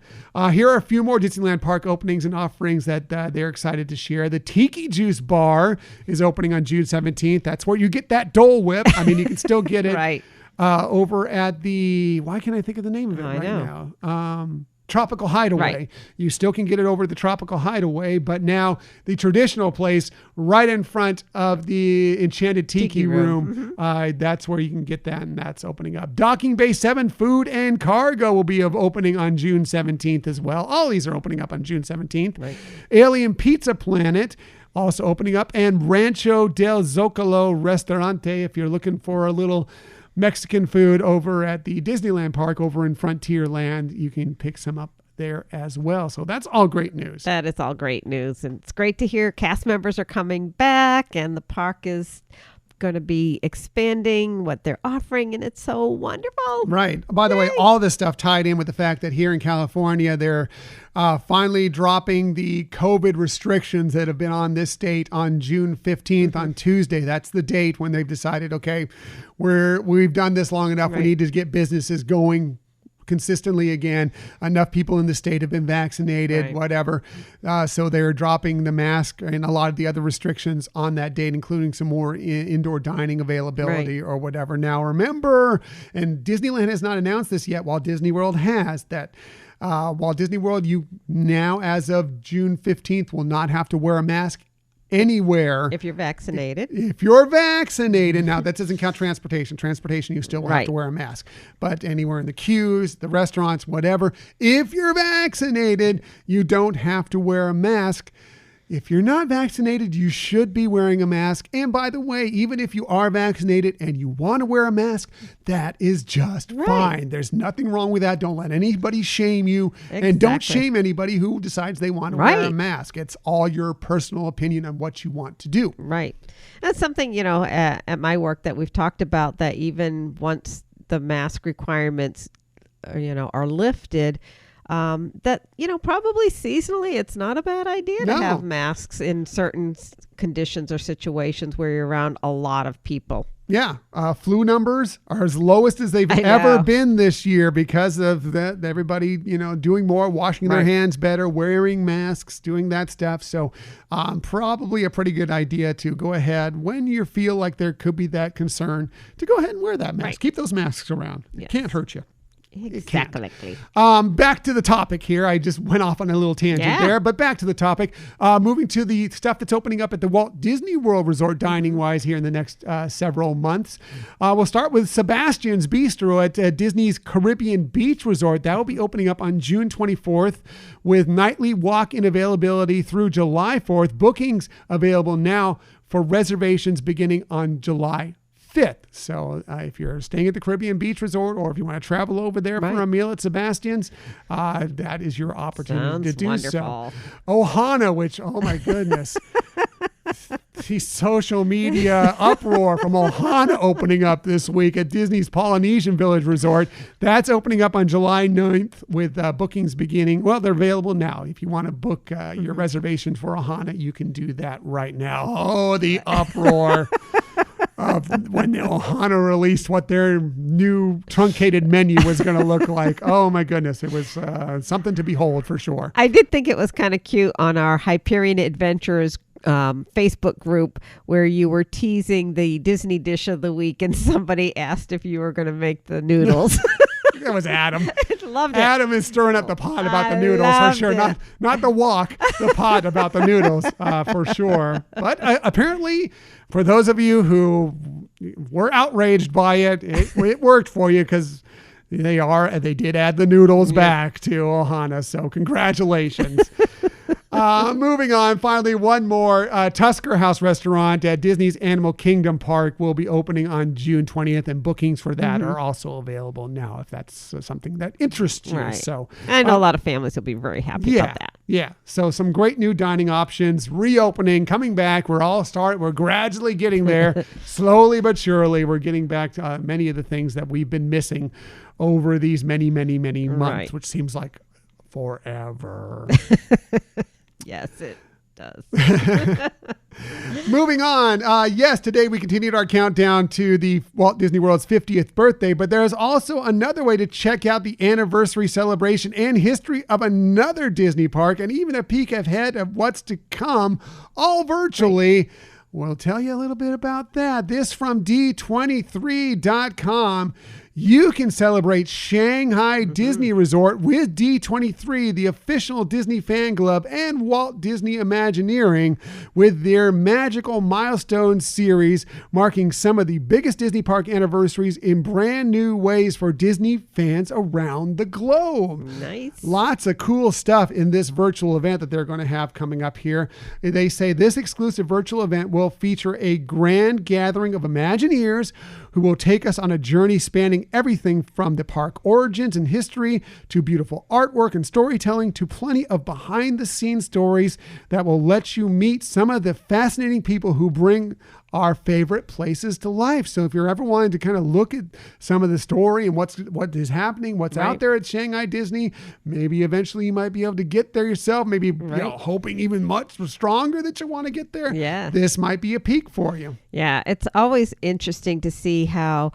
Here are a few more Disneyland Park openings and offerings that they're excited to share. The Tiki Juice Bar is opening on June 17th. That's where you get that Dole Whip. I mean, you can still get it over at the, why can't I think of the name of it now? Tropical Hideaway. Right. You still can get it over at the Tropical Hideaway, but now the traditional place right in front of the Enchanted Tiki Room, that's where you can get that, and that's opening up. Docking Bay 7 Food and Cargo will be opening on June 17th as well. All these are opening up on June 17th. Right. Alien Pizza Planet also opening up, and Rancho del Zocalo Restaurante, if you're looking for a little Mexican food over at the Disneyland Park over in Frontierland, you can pick some up there as well. So that's all great news. That is all great news. And it's great to hear cast members are coming back and the park is going to be expanding what they're offering, and it's so wonderful. Right. By the way, all this stuff tied in with the fact that here in California, they're finally dropping the COVID restrictions that have been on this state on June 15th on Tuesday. That's the date when they've decided, okay, we've done this long enough. We need to get businesses going consistently again. Enough people in the state have been vaccinated, whatever. So they're dropping the mask and a lot of the other restrictions on that date, including some more indoor dining availability or whatever. Now, remember, and Disneyland has not announced this yet, Walt Disney World has, that Walt Disney World, you now, as of June 15th, will not have to wear a mask anywhere. If you're vaccinated. If you're vaccinated. Now, that doesn't count transportation. Transportation, you still will have to wear a mask. But anywhere in the queues, the restaurants, whatever, if you're vaccinated, you don't have to wear a mask. If you're not vaccinated, you should be wearing a mask. And by the way, even if you are vaccinated and you want to wear a mask, that is just fine. There's nothing wrong with that. Don't let anybody shame you. And don't shame anybody who decides they want to wear a mask. It's all your personal opinion on what you want to do. Right. That's something, at my work that we've talked about, that even once the mask requirements, are lifted, that, probably seasonally, it's not a bad idea to have masks in certain conditions or situations where you're around a lot of people. Yeah. Flu numbers are as lowest as they've ever been this year because of that. Everybody, doing more, washing their hands better, wearing masks, doing that stuff. So probably a pretty good idea to go ahead when you feel like there could be that concern to go ahead and wear that mask. Keep those masks around. It can't hurt you. Exactly. Back to the topic here. I just went off on a little tangent there, but back to the topic. Moving to the stuff that's opening up at the Walt Disney World Resort dining-wise here in the next several months. We'll start with Sebastian's Bistro at Disney's Caribbean Beach Resort. That will be opening up on June 24th with nightly walk-in availability through July 4th. Bookings available now for reservations beginning on July 5th. So if you're staying at the Caribbean Beach Resort or if you want to travel over there for a meal at Sebastian's, that is your opportunity to do so. Ohana, which, oh my goodness. the social media uproar from Ohana opening up this week at Disney's Polynesian Village Resort. That's opening up on July 9th with bookings beginning. Well, they're available now. If you want to book your reservations for Ohana, you can do that right now. Oh, the uproar of when Ohana released what their new truncated menu was going to look like. Oh, my goodness. It was something to behold for sure. I did think it was kind of cute on our Hyperion Adventures Facebook group where you were teasing the Disney dish of the week and somebody asked if you were going to make the noodles. That was Adam. I loved it. Adam is stirring up the pot about the noodles for sure. Not the wok, the pot about the noodles for sure. But apparently, for those of you who were outraged by it, it worked for you because they did add the noodles back to Ohana. So congratulations. Moving on, finally, one more. Tusker House Restaurant at Disney's Animal Kingdom Park will be opening on June 20th, and bookings for that are also available now if that's something that interests you. Right. So I know a lot of families will be very happy about that. Yeah. So some great new dining options, reopening, coming back. We're gradually getting there, slowly but surely. We're getting back to many of the things that we've been missing over these many, many, many months, which seems like forever. Yes, it does. Moving on. Yes, today we continued our countdown to the Walt Disney World's 50th birthday, but there's also another way to check out the anniversary celebration and history of another Disney park and even a peek ahead of what's to come, all virtually. We'll tell you a little bit about that. This from D23.com. You can celebrate Shanghai Disney Resort with D23, the official Disney fan club, and Walt Disney Imagineering with their Magical Milestones series, marking some of the biggest Disney park anniversaries in brand new ways for Disney fans around the globe. Nice. Lots of cool stuff in this virtual event that they're going to have coming up here. They say this exclusive virtual event will feature a grand gathering of Imagineers who will take us on a journey spanning everything from the park origins and history to beautiful artwork and storytelling to plenty of behind-the-scenes stories that will let you meet some of the fascinating people who bring our favorite places to life. So if you're ever wanting to kind of look at some of the story and what is happening, what's out there at Shanghai Disney, maybe eventually you might be able to get there yourself, maybe hoping even much stronger that you want to get there. Yeah. This might be a peak for you. Yeah, it's always interesting to see how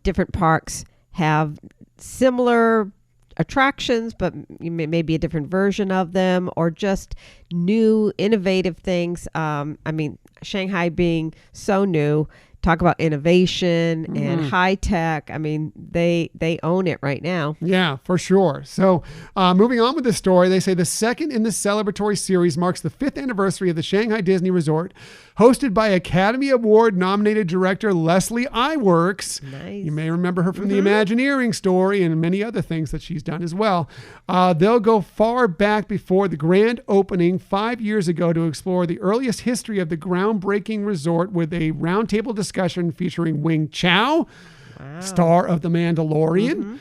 different parks have similar attractions, but maybe a different version of them or just new, innovative things. Shanghai being so new, talk about innovation and high tech. I mean, they own it right now. Yeah, for sure. So moving on with the story, they say the second in the celebratory series marks the 5th anniversary of the Shanghai Disney Resort, hosted by Academy Award nominated director Leslie Iwerks. Nice. You may remember her from the Imagineering story and many other things that she's done as well. They'll go far back before the grand opening 5 years ago to explore the earliest history of the groundbreaking resort with a roundtable discussion featuring Wing Chow, star of The Mandalorian,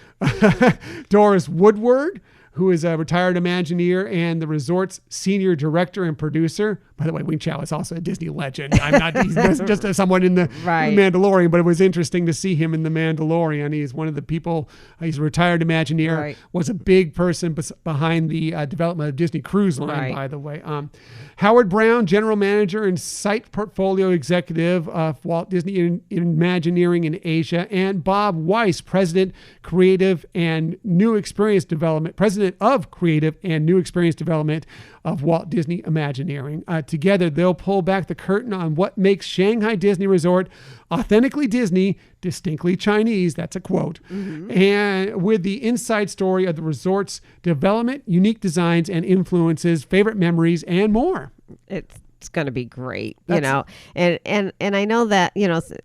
Doris Woodward, who is a retired Imagineer and the resort's senior director and producer. By the way, Wing Chow is also a Disney legend. He's just someone in the Mandalorian, but it was interesting to see him in the Mandalorian. He's one of the people, he's a retired Imagineer, was a big person behind the development of Disney Cruise Line, by the way. Howard Brown, general manager and site portfolio executive of Walt Disney Imagineering in Asia, and Bob Weiss, president of Creative and New Experience Development of Walt Disney Imagineering. Together, they'll pull back the curtain on what makes Shanghai Disney Resort authentically Disney, distinctly Chinese, that's a quote, and with the inside story of the resort's development, unique designs and influences, favorite memories, and more. It's going to be great, and I know that,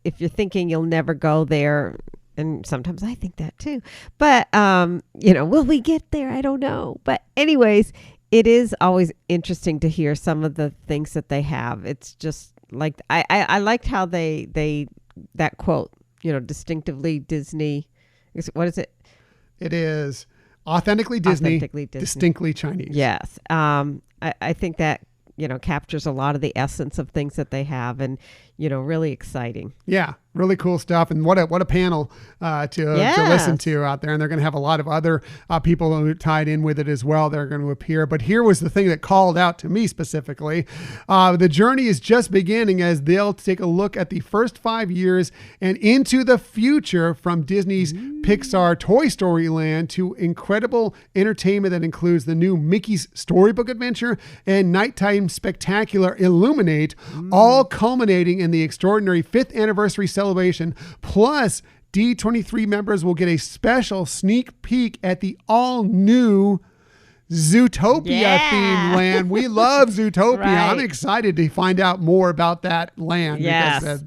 if you're thinking you'll never go there, and sometimes I think that too, but, will we get there? I don't know. But anyways, it is always interesting to hear some of the things that they have. It's just like, I liked how that quote, distinctively Disney. What is it? It is authentically Disney, distinctly Chinese. Yes. I think that captures a lot of the essence of things that they have, and really exciting. Yeah, really cool stuff. And what a panel to listen to out there. And they're going to have a lot of other people who are tied in with it as well. They're going to appear. But here was the thing that called out to me specifically. The journey is just beginning as they'll take a look at the first 5 years and into the future from Disney's Pixar Toy Story Land to incredible entertainment that includes the new Mickey's Storybook Adventure and Nighttime Spectacular Illuminate, all culminating in the extraordinary 5th anniversary celebration. Plus, D23 members will get a special sneak peek at the all-new Zootopia themed land. We love Zootopia. Right. I'm excited to find out more about that land. Yes. Because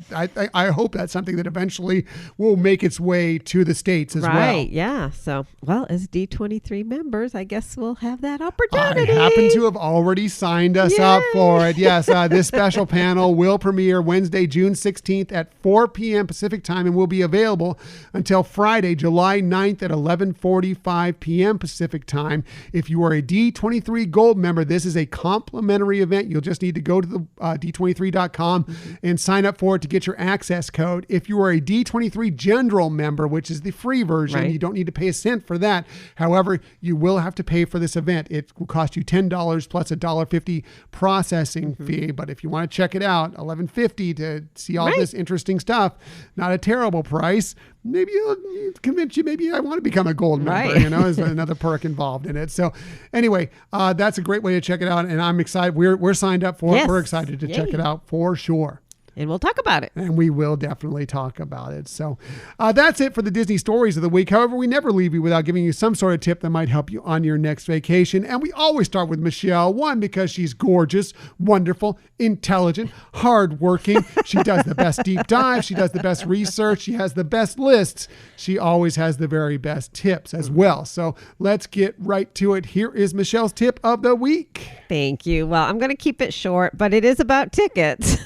I hope that's something that eventually will make its way to the States as well. Right, yeah. So, as D23 members, I guess we'll have that opportunity. I happen to have already signed us up for it. Yes, this special panel will premiere Wednesday, June 16th at 4 p.m. Pacific time and will be available until Friday, July 9th at 11:45 p.m. Pacific time. If you are a D23 Gold member, this is a complimentary event. You'll just need to go to the D23.com and sign up for it to get your access code. If you are a D23 General member, which is the free version, you don't need to pay a cent for that. However, you will have to pay for this event. It will cost you $10 plus a $1.50 processing fee. But if you want to check it out, $11.50 to see all this interesting stuff, not a terrible price. Maybe it'll convince you, maybe I want to become a gold member, is another perk involved in it. So anyway, that's a great way to check it out. And I'm excited. We're signed up for it. We're excited to check it out for sure. And we'll talk about it. And we will definitely talk about it. So that's it for the Disney Stories of the Week. However, we never leave you without giving you some sort of tip that might help you on your next vacation. And we always start with Michelle. One, because she's gorgeous, wonderful, intelligent, hardworking. She does the best deep dive. She does the best research. She has the best lists. She always has the very best tips as well. So let's get right to it. Here is Michelle's tip of the week. Thank you. Well, I'm going to keep it short, but it is about tickets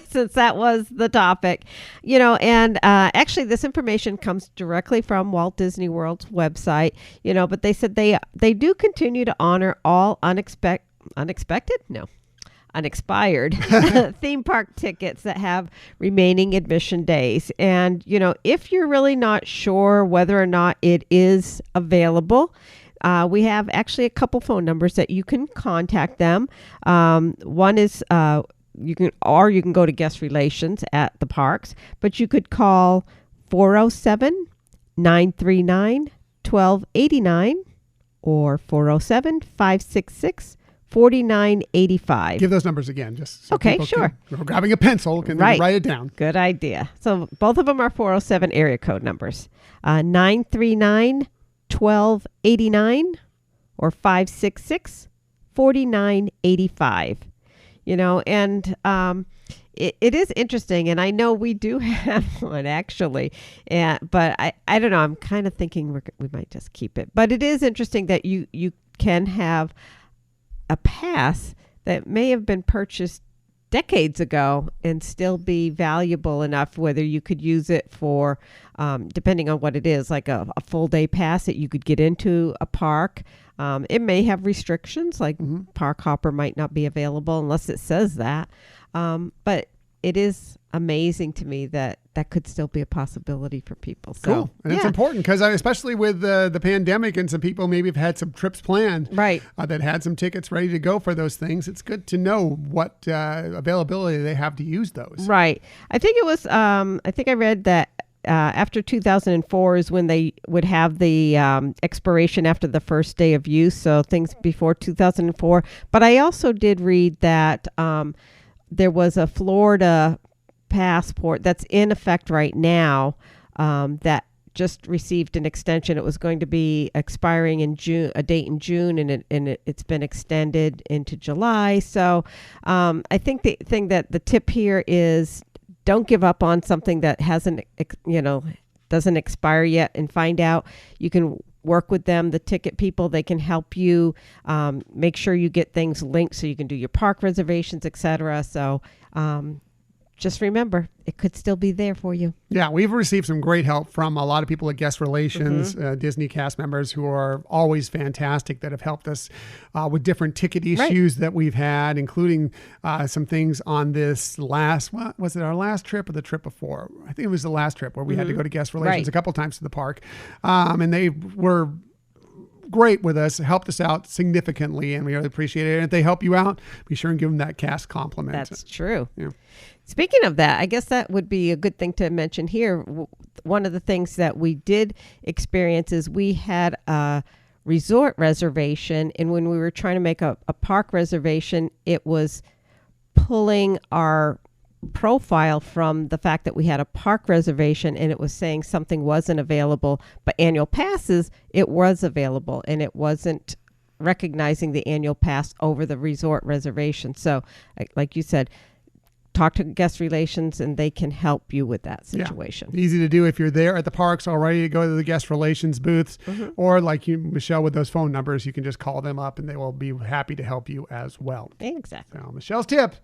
since that was the topic, and actually this information comes directly from Walt Disney World's website, but they said they do continue to honor all unexpired theme park tickets that have remaining admission days. And, if you're really not sure whether or not it is available, we have actually a couple phone numbers that you can contact them. One is you can go to guest relations at the parks, but you could call 407-939-1289 or 407-566-4985. Give those numbers again, just so okay, sure. Grabbing a pencil can write it down. Good idea. So both of them are 407 area code numbers. 939-1289 or 566-4985. And it is interesting, and I know we do have one actually, but I don't know. I'm kind of thinking we might just keep it. But it is interesting that you can have a pass that may have been purchased decades ago and still be valuable enough, whether you could use it for, depending on what it is, like a full day pass that you could get into a park. It may have restrictions, like park hopper might not be available unless it says that. But it is amazing to me that could still be a possibility for people. So, cool. And it's important because especially with the pandemic and some people maybe have had some trips planned that had some tickets ready to go for those things. It's good to know what availability they have to use those. Right. I think it was, I think I read that after 2004 is when they would have the expiration after the first day of use. So things before 2004. But I also did read that there was a Florida passport that's in effect right now that just received an extension. It was going to be expiring in June, a date in June, and it's been extended into July. So I think the thing that the tip here is don't give up on something that hasn't, doesn't expire yet, and find out. You can work with them, the ticket people. They can help you make sure you get things linked so you can do your park reservations, etc. So just remember, it could still be there for you. Yeah, we've received some great help from a lot of people at Guest Relations, Disney cast members who are always fantastic that have helped us with different ticket issues that we've had, including some things on this last, was it our last trip or the trip before? I think it was the last trip where we had to go to Guest Relations a couple times to the park. And they were great with us, helped us out significantly, and we really appreciate it. And if they help you out, be sure and give them that cast compliment. That's true. Yeah. Speaking of that, I guess that would be a good thing to mention here. One of the things that we did experience is we had a resort reservation, and when we were trying to make a park reservation, it was pulling our profile from the fact that we had a park reservation, and it was saying something wasn't available, but annual passes, it was available, and it wasn't recognizing the annual pass over the resort reservation. So like you said, talk to Guest Relations and they can help you with that situation. Yeah. Easy to do if you're there at the parks already, to go to the Guest Relations booths, or like you, Michelle, with those phone numbers, you can just call them up and they will be happy to help you as well. Exactly. So Michelle's tip,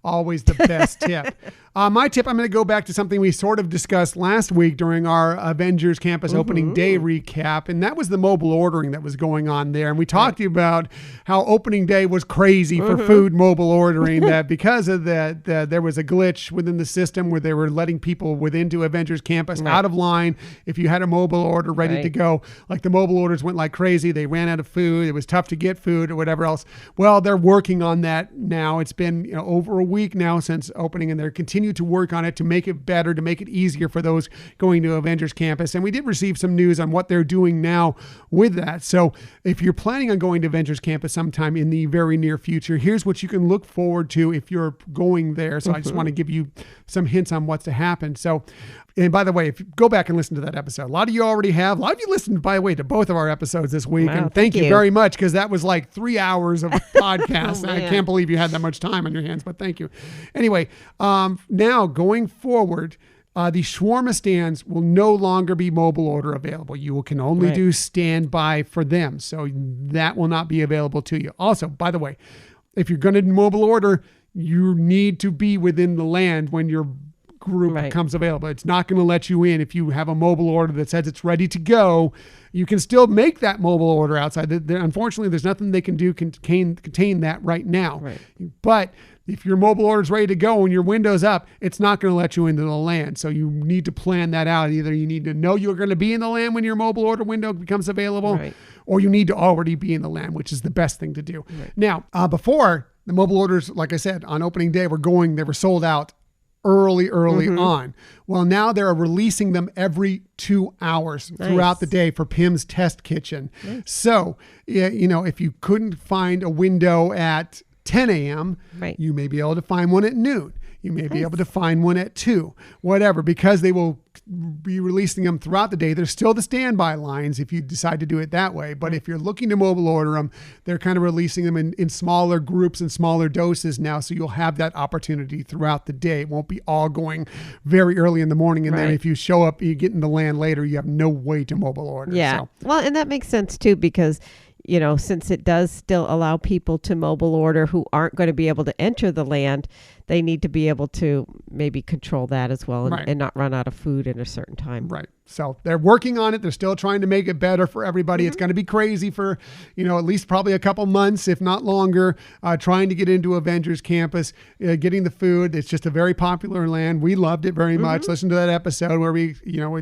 always the best tip. My tip, I'm going to go back to something we sort of discussed last week during our Avengers Campus opening day recap, and that was the mobile ordering that was going on there. And we talked to you about how opening day was crazy for food mobile ordering, that because of that, there was a glitch within the system where they were letting people within to Avengers Campus out of line if you had a mobile order ready to go. Like the mobile orders went like crazy. They ran out of food. It was tough to get food or whatever else. Well, they're working on that now. It's been over a week now since opening, and they're continuing to work on it to make it better, to make it easier for those going to Avengers Campus. And we did receive some news on what they're doing now with that. So if you're planning on going to Avengers Campus sometime in the very near future, here's what you can look forward to if you're going there. So I just want to give you some hints on what's to happen. So, and by the way, if you go back and listen to that episode, a lot of you already have. A lot of you listened, by the way, to both of our episodes this week. Wow, and thank you very much, because that was like 3 hours of podcast. I can't believe you had that much time on your hands, but thank you. Anyway, now going forward, the shawarma stands will no longer be mobile order available. You can only do standby for them. So that will not be available to you. Also, by the way, if you're going to mobile order, you need to be within the land when your group becomes available. It's not going to let you in if you have a mobile order that says it's ready to go. You can still make that mobile order outside. Unfortunately, there's nothing they can do contain that right now. But if your mobile order is ready to go and your window's up, it's not going to let you into the land. So you need to plan that out. Either you need to know you're going to be in the land when your mobile order window becomes available, or you need to already be in the land, which is the best thing to do. Now, before, the mobile orders, like I said, on opening day, they were sold out early on. Well, now they're releasing them every 2 hours throughout the day for Pim's Test Kitchen. So, if you couldn't find a window at 10 a.m., you may be able to find one at noon. You may be able to find one at 2, whatever, because they will be releasing them throughout the day. There's still the standby lines if you decide to do it that way. But if you're looking to mobile order them, they're kind of releasing them in smaller groups and smaller doses now. So you'll have that opportunity throughout the day. It won't be all going very early in the morning. And then if you show up, you get in the land later, you have no way to mobile order. Yeah. So. Well, and that makes sense too, because since it does still allow people to mobile order who aren't going to be able to enter the land, they need to be able to maybe control that as well and not run out of food at a certain time. Right. So they're working on it. They're still trying to make it better for everybody. It's going to be crazy for, at least probably a couple months, if not longer, trying to get into Avengers Campus, getting the food. It's just a very popular land. We loved it very much. Listen to that episode where we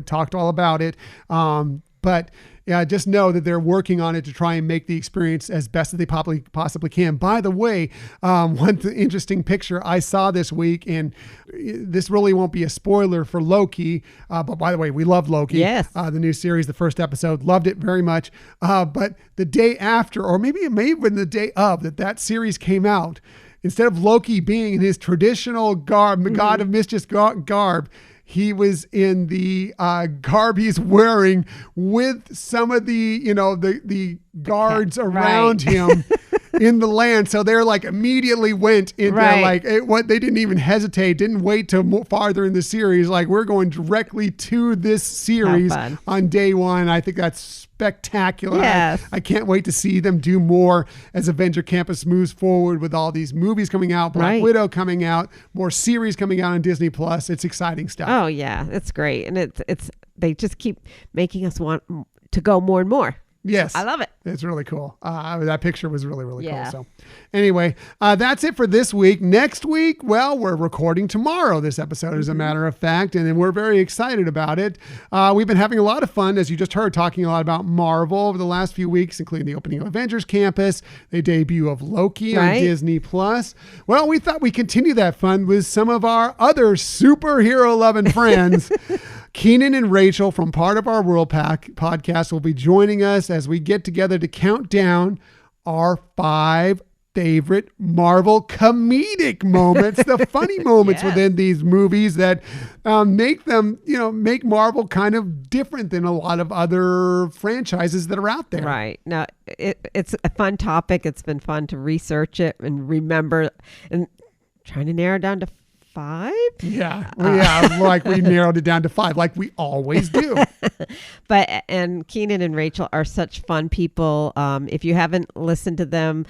talked all about it. But yeah, just know that they're working on it to try and make the experience as best as they possibly can. By the way, one interesting picture I saw this week, and this really won't be a spoiler for Loki, but by the way, we love Loki. Yes. The new series, the first episode, loved it very much. But the day after, or maybe it may have been the day of that series came out, instead of Loki being in his traditional garb, the God of Mischief garb, he was in the garb he's wearing with some of the, the guards around him. in the land. So they're like immediately went into what they didn't even hesitate, didn't wait till farther in the series. Like, we're going directly to this series on day one. I think that's spectacular. Yes. I can't wait to see them do more as Avenger Campus moves forward with all these movies coming out, Black Widow coming out, more series coming out on Disney Plus. It's exciting stuff. Oh yeah, it's great, and it's they just keep making us want to go more and more. Yes. I love it. It's really cool. That picture was really, really cool. Yeah. So anyway, that's it for this week. Next week, well, we're recording tomorrow, this episode, as a matter of fact, and we're very excited about it. We've been having a lot of fun, as you just heard, talking a lot about Marvel over the last few weeks, including the opening of Avengers Campus, the debut of Loki on Disney Plus. Well, we thought we'd continue that fun with some of our other superhero-loving friends. Keenan and Rachel from Part of Our World podcast will be joining us as we get together to count down our 5 favorite Marvel comedic moments, the funny moments within these movies that make them, make Marvel kind of different than a lot of other franchises that are out there. Right. Now, it's a fun topic. It's been fun to research it and remember, and trying to narrow down to 5. Yeah, like we narrowed it down to 5, like we always do. And Keenan and Rachel are such fun people. If you haven't listened to them,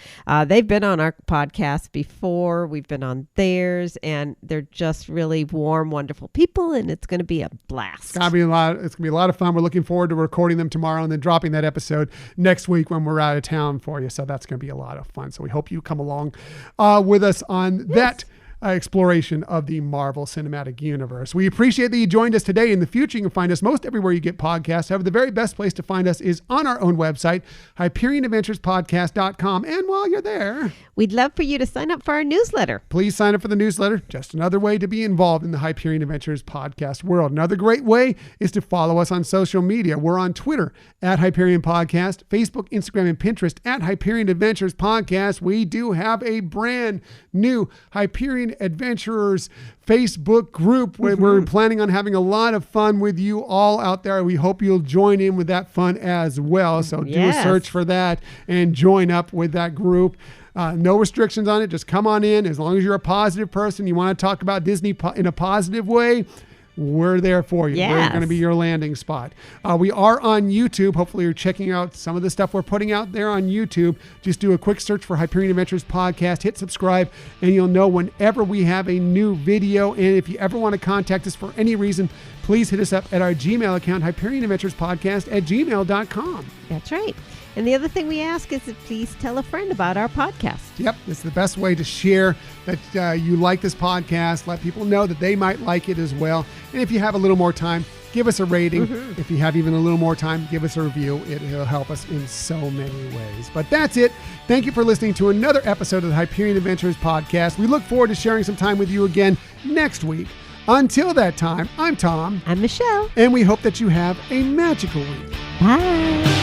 they've been on our podcast before. We've been on theirs, and they're just really warm, wonderful people, and it's going to be a blast. It's gonna be a lot of fun. We're looking forward to recording them tomorrow and then dropping that episode next week when we're out of town for you. So that's going to be a lot of fun. So we hope you come along with us on that exploration of the Marvel Cinematic Universe. We appreciate that you joined us today. In the future, you can find us most everywhere you get podcasts. However, the very best place to find us is on our own website, HyperionAdventuresPodcast.com. And while you're there, we'd love for you to sign up for our newsletter. Please sign up for the newsletter. Just another way to be involved in the Hyperion Adventures podcast world. Another great way is to follow us on social media. We're on Twitter at Hyperion Podcast, Facebook, Instagram, and Pinterest at Hyperion Adventures Podcast. We do have a brand new Hyperion Adventurers Facebook group where we're planning on having a lot of fun with you all out there. We hope you'll join in with that fun as well. So do a search for that and join up with that group. No restrictions on it. Just come on in. As long as you're a positive person, you want to talk about Disney in a positive way, we're there for you. We're going to be your landing spot. We are on YouTube. Hopefully you're checking out some of the stuff we're putting out there on YouTube. Just do a quick search for Hyperion Adventures Podcast, hit subscribe, and you'll know whenever we have a new video. And if you ever want to contact us for any reason, please hit us up at our Gmail account, HyperionAdventuresPodcast@gmail.com. That's right. And the other thing we ask is to please tell a friend about our podcast. Yep, it's the best way to share that you like this podcast. Let people know that they might like it as well. And if you have a little more time, give us a rating. If you have even a little more time, give us a review. It'll help us in so many ways. But that's it. Thank you for listening to another episode of the Hyperion Adventures Podcast. We look forward to sharing some time with you again next week. Until that time, I'm Tom. I'm Michelle. And we hope that you have a magical week. Bye.